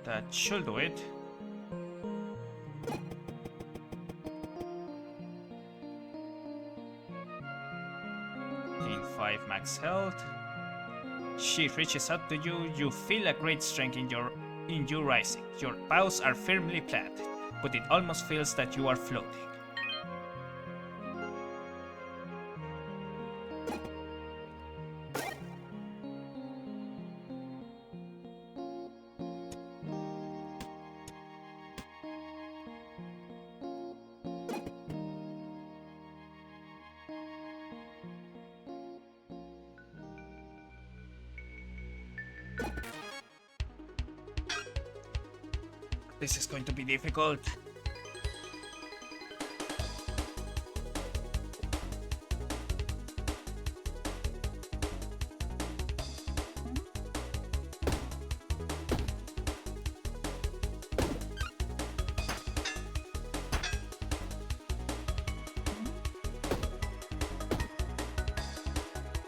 That should do it. In 5 max health. She reaches out to you. You feel a great strength in you rising. Your paws are firmly planted, but it almost feels that you are floating. This is going to be difficult.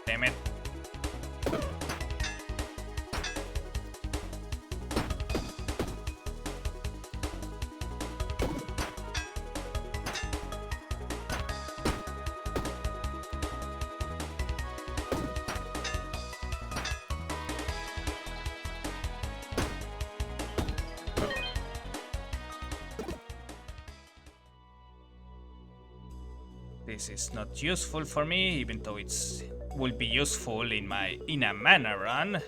Damn it. This is not useful for me, even though it's will be useful in a mana run.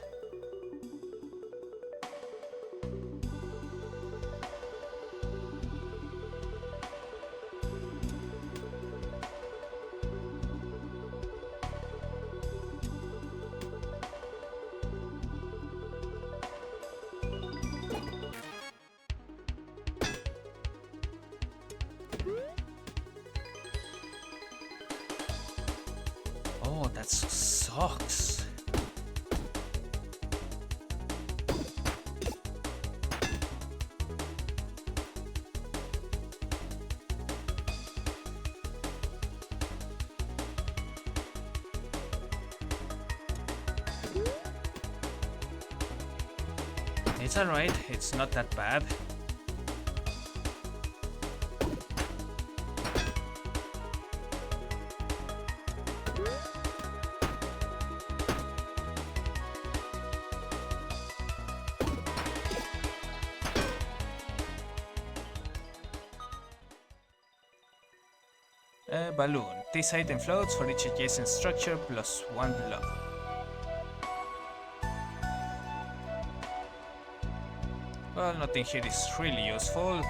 Oh, that sucks. It's alright, it's not that bad. Balloon. This item floats for each adjacent structure plus 1 block. Well, nothing here is really useful.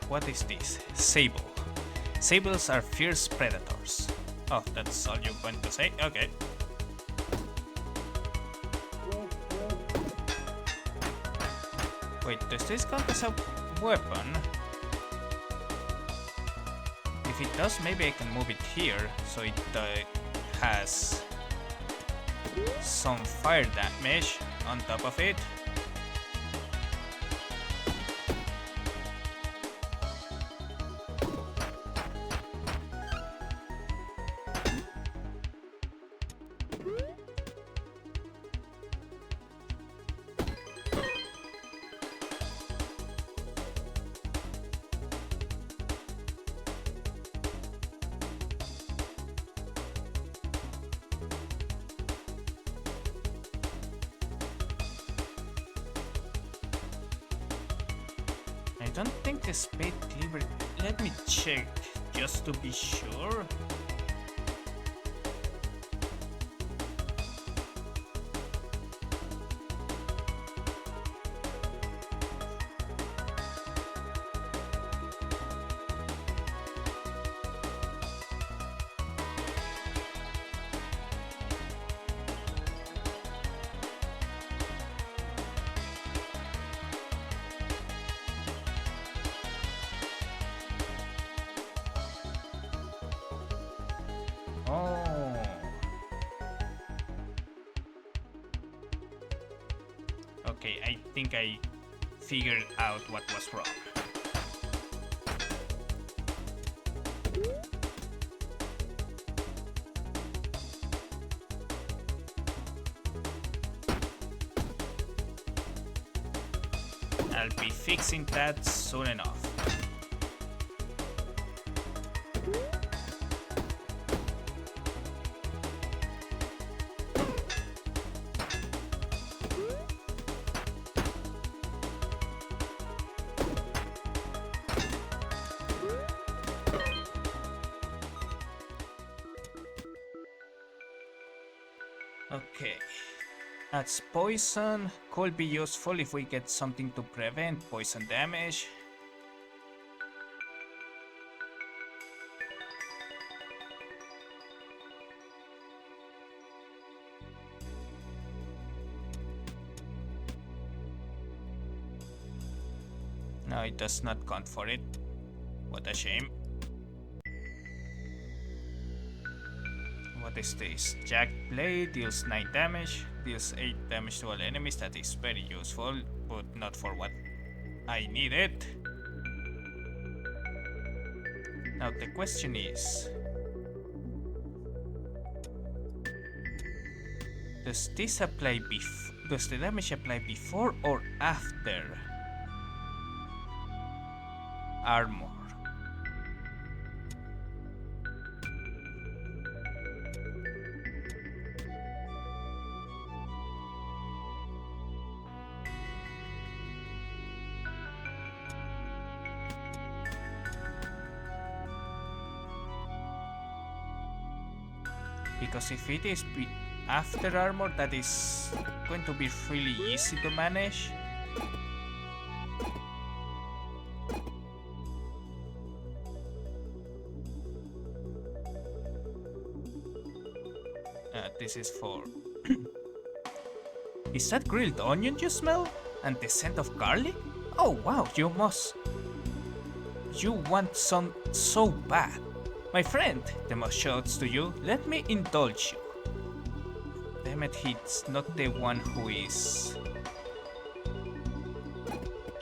What is this? Sable. Sables are fierce predators. Oh, that's all you're going to say? Okay. Wait, does this count as a weapon? If it does, maybe I can move it here so it has some fire damage on top of it. I don't think the spade cleaver. Let me check just to be sure. Oh. Okay, I think I figured out what was wrong. I'll be fixing that soon enough. Okay. That's poison. Could be useful if we get something to prevent poison damage. No, it does not count for it. What a shame. What is this? Jagged Blade deals 9 damage, deals 8 damage to all enemies. That is very useful, but not for what I needed. Now the question is, does this apply does the damage apply before or after armor? Because if it is after armor, that is going to be really easy to manage. This is for... Is that grilled onion you smell? And the scent of garlic? Oh wow, you must... You want some so bad. My friend, the most shouts to you, let me indulge you. Damn it, he's not the one who is...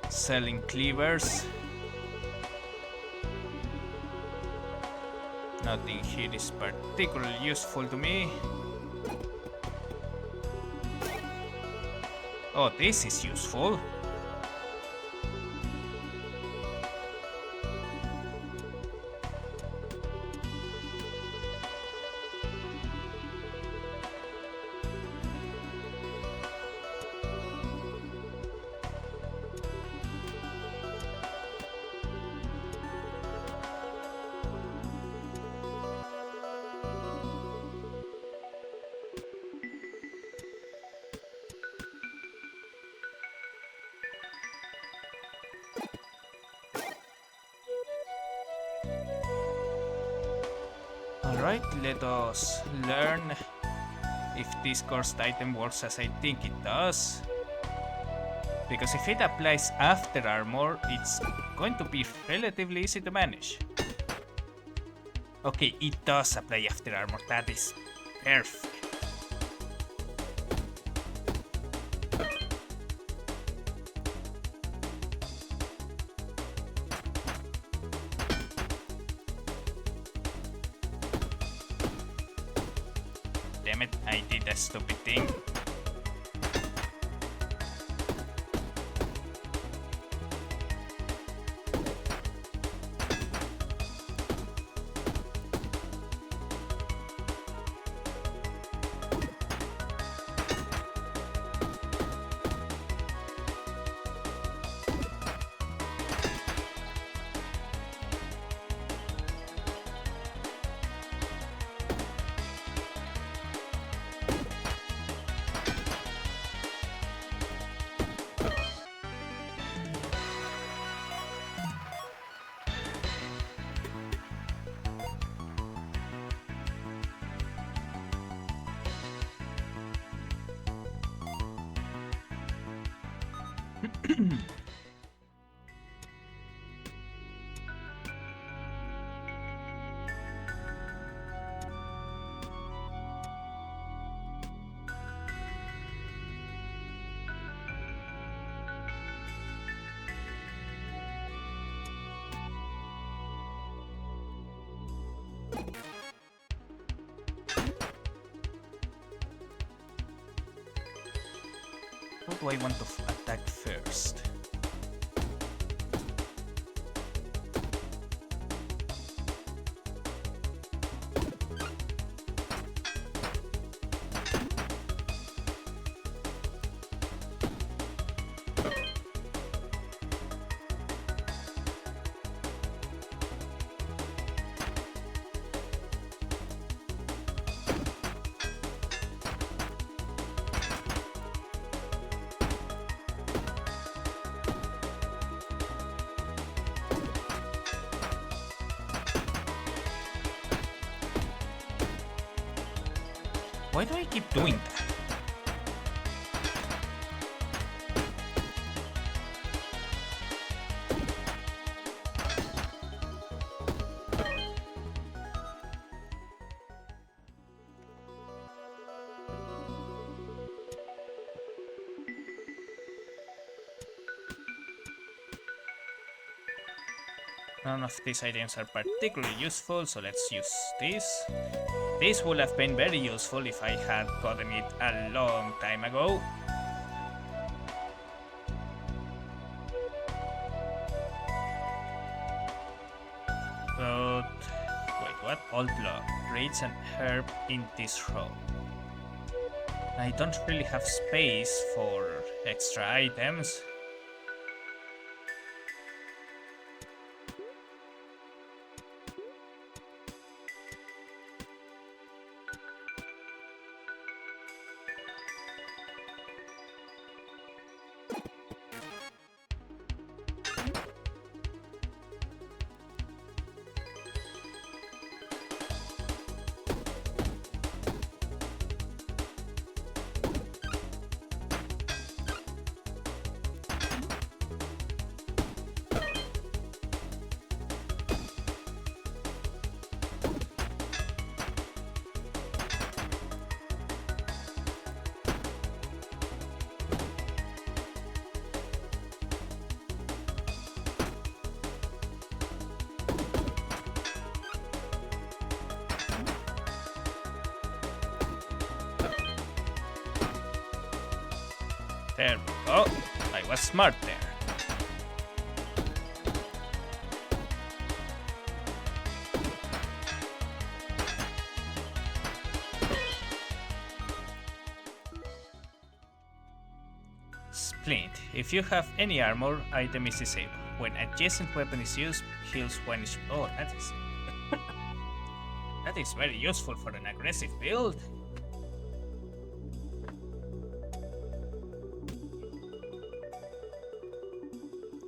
selling cleavers. Nothing here is particularly useful to me. Oh, this is useful. Alright, let us learn if this cursed item works as I think it does. Because if it applies after armor, it's going to be relatively easy to manage. Okay, it does apply after armor, that is perfect. Damn it, I did a stupid thing. Who do I want to attack first? Why do I keep doing that? None of these items are particularly useful, so let's use this. This would have been very useful if I had gotten it a long time ago. But wait, what? Old log. Rates an herb in this row. I don't really have space for extra items. There we go. I was smart there. Splint. If you have any armor, item is disabled. When adjacent weapon is used, heals one. Oh, that is that is very useful for an aggressive build.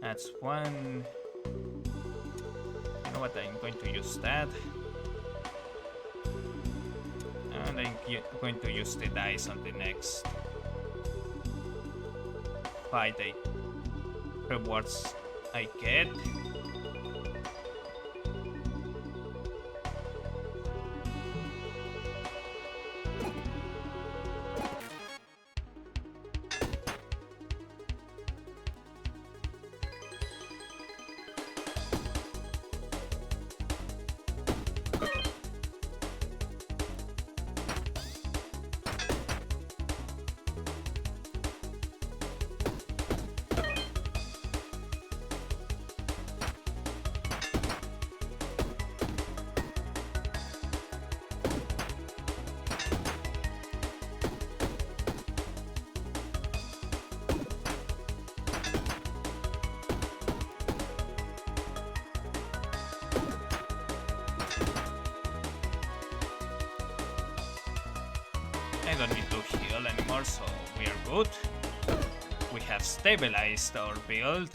That's one. You know what? I'm going to use that. And I'm going to use the dice on the next fight rewards I get. I don't need to heal anymore, so we are good. We have stabilized our build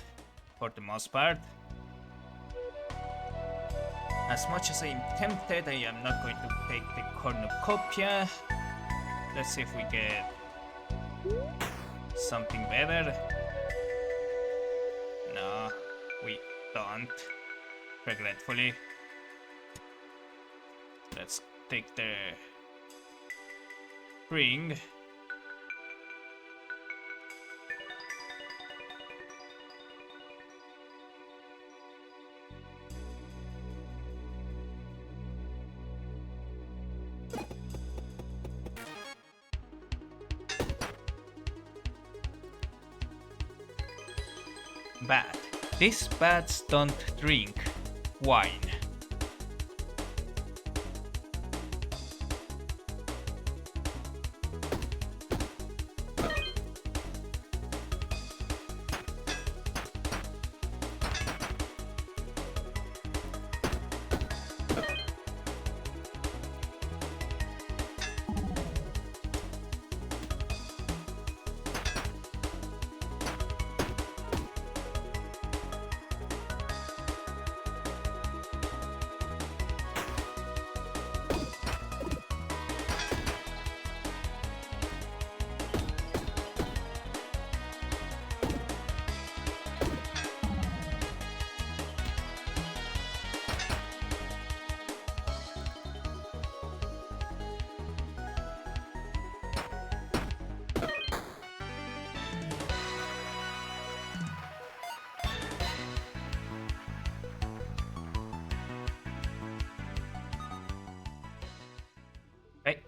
for the most part. As much as I am tempted, I am not going to take the cornucopia. Let's see if we get something better. No, we don't. Regretfully. Let's take the ring. Bad. These bats don't drink wine.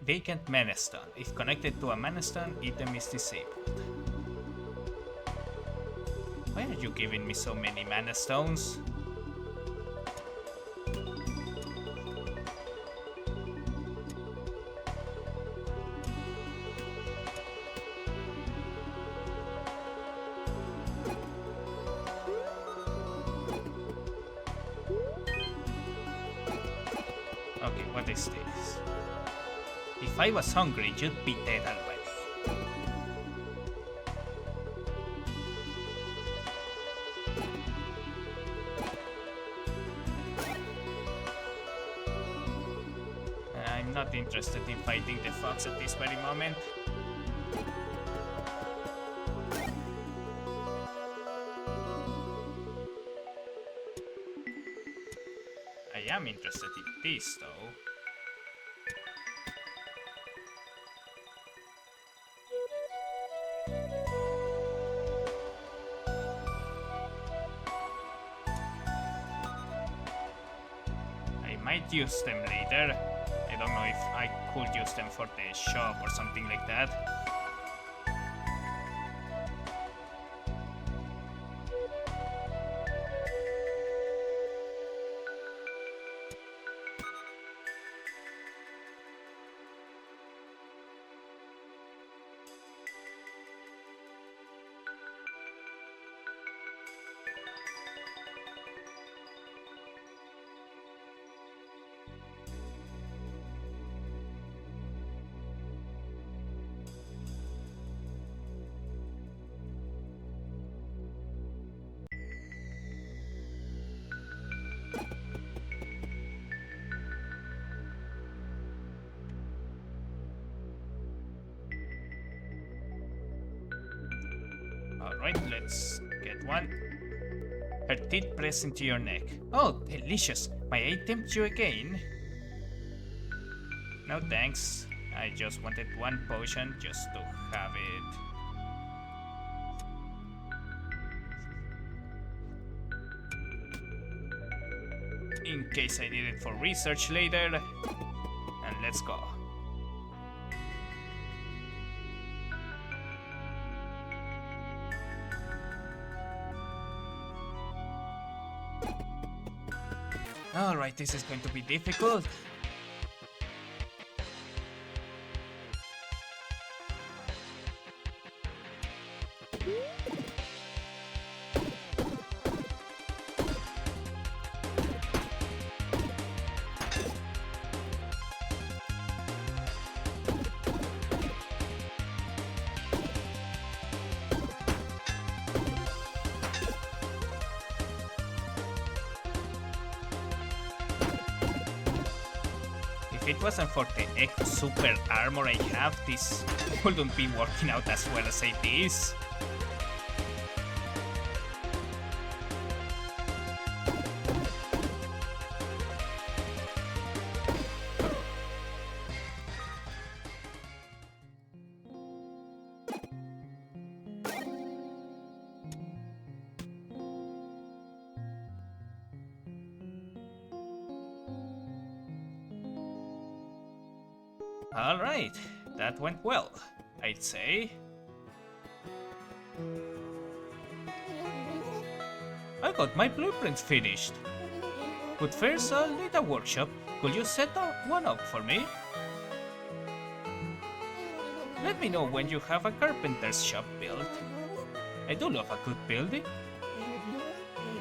Vacant mana stone. If connected to a mana stone, item is disabled. Why are you giving me so many mana stones? Okay, what is this? If I was hungry, you'd be dead already. I'm not interested in fighting the fox at this very moment. I am interested in this though. I might use them later. I don't know if I could use them for the shop or something like that. Alright, let's get one. Her teeth press into your neck. Oh, delicious. May I tempt you again? No thanks. I just wanted one potion just to have it. In case I need it for research later. And let's go. Alright, this is going to be difficult. If it wasn't for the Echo Super armor I have, this wouldn't be working out as well as it is. Alright, that went well, I'd say. got my blueprints finished. But first I'll need a workshop. Could you set one up for me? Let me know when you have a carpenter's shop built. I do love a good building.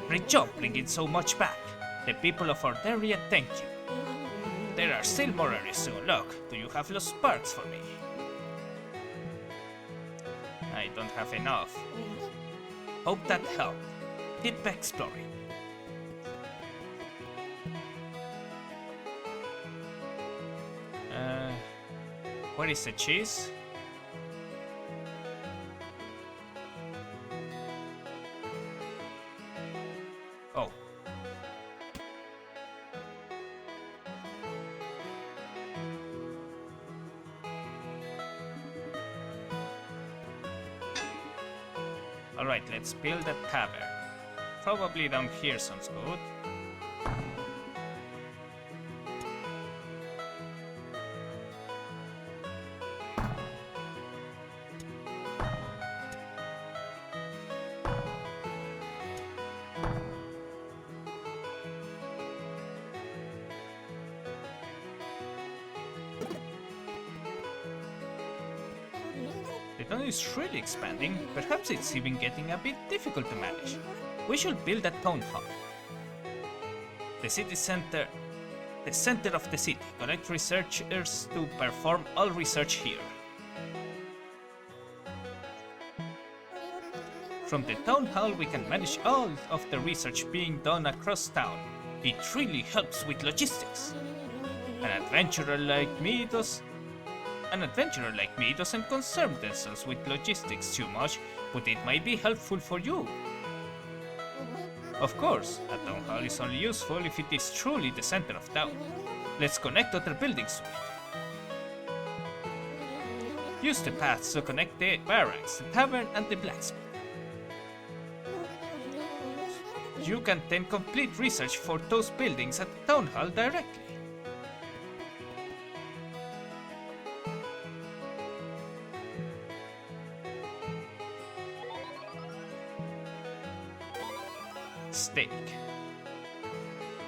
Great job bringing so much back. The people of Orderia thank you. There are still more areas to unlock. Do you have lost sparks for me? I don't have enough. Hope that helped. Keep exploring. Where is the cheese? Oh. Alright, let's build a tavern. Probably down here sounds good. The town is really expanding. Perhaps it's even getting a bit difficult to manage. We should build a town hall. The city center, the center of the city. Connect researchers to perform all research here. From the town hall, we can manage all of the research being done across town. It really helps with logistics. An adventurer like me doesn't concern themselves with logistics too much, but it might be helpful for you. Of course, a town hall is only useful if it is truly the center of town. Let's connect other buildings to it. Use the paths to connect the barracks, the tavern, and the blacksmith. You can then complete research for those buildings at the town hall directly. Steak.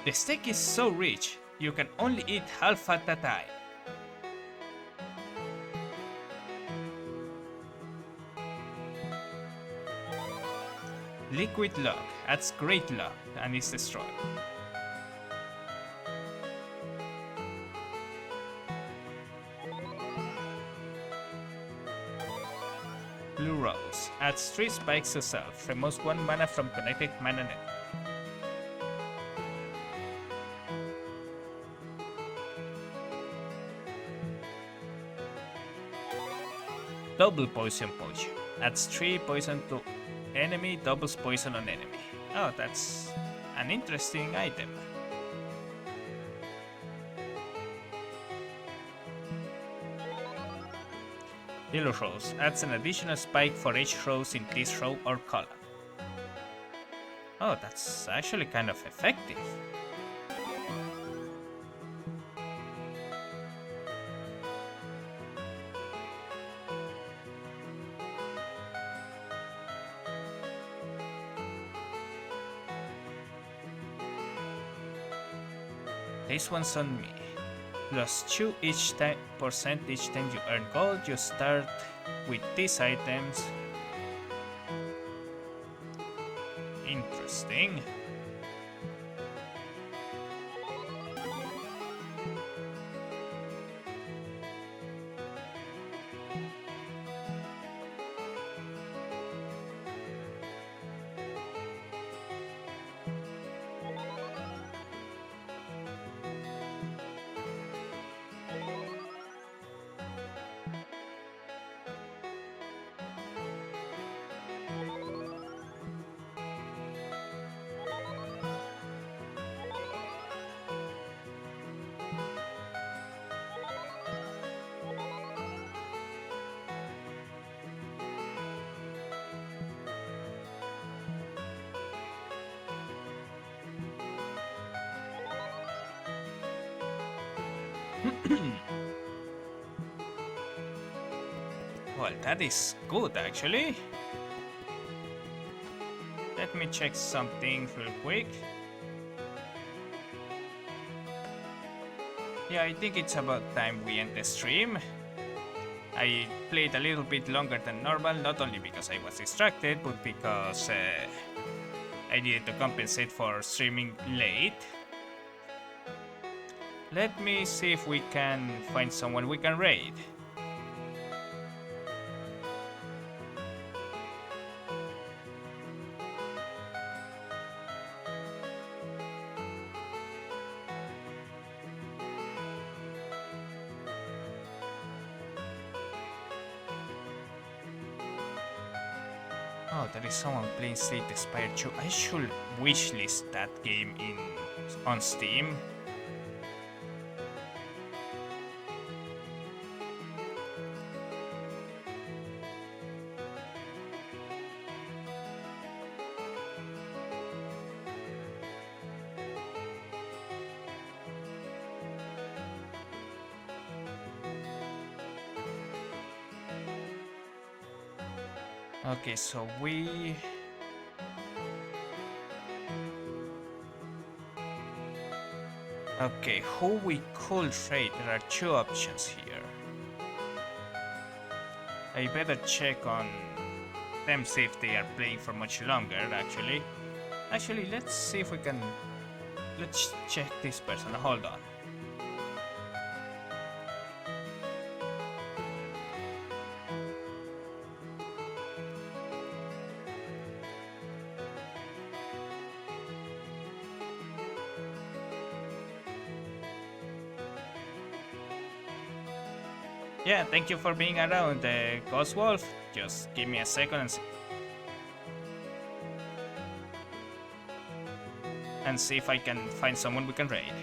The steak is so rich, you can only eat half at a time. Liquid luck adds great luck and is destroyed. Blue Rose adds 3 spikes to self, removes 1 mana from connected mana network. Double poison adds 3 poison to enemy, doubles poison on enemy. Oh, that's an interesting item. Yellow Rose adds an additional spike for each rose in this row or column. Oh, that's actually kind of effective. This one's on me. Plus 2% each time you earn gold. You start with these items. Interesting. Well, that is good actually. Let me check something real quick. Yeah, I think it's about time we end the stream. I played a little bit longer than normal, not only because I was distracted, but because I needed to compensate for streaming late. Let me see if we can find someone we can raid. Oh, there is someone playing Slay the Spire 2. I should wishlist that game on Steam. Okay, so we... Okay, who we could trade? There are two options here. I better check on them, see if they are playing for much longer, actually. Actually, let's see if we can... Let's check this person, hold on. Yeah, thank you for being around, Ghost Wolf. Just give me a second and see if I can find someone we can raid.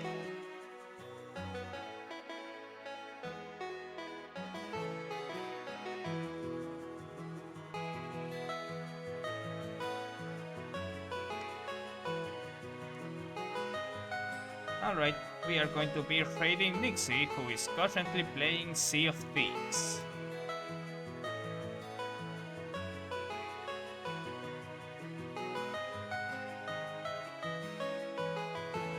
Alright, we are going to be raiding Nixie, who is currently playing Sea of Thieves.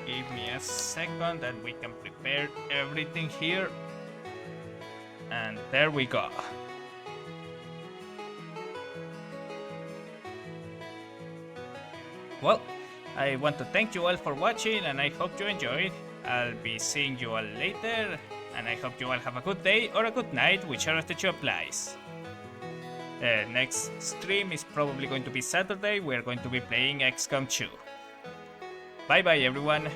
Give me a second and we can prepare everything here. And there we go. Well, I want to thank you all for watching and I hope you enjoyed. I'll be seeing you all later and I hope you all have a good day or a good night, whichever of the two applies. Next stream is probably going to be Saturday. We're going to be playing XCOM 2. Bye bye everyone.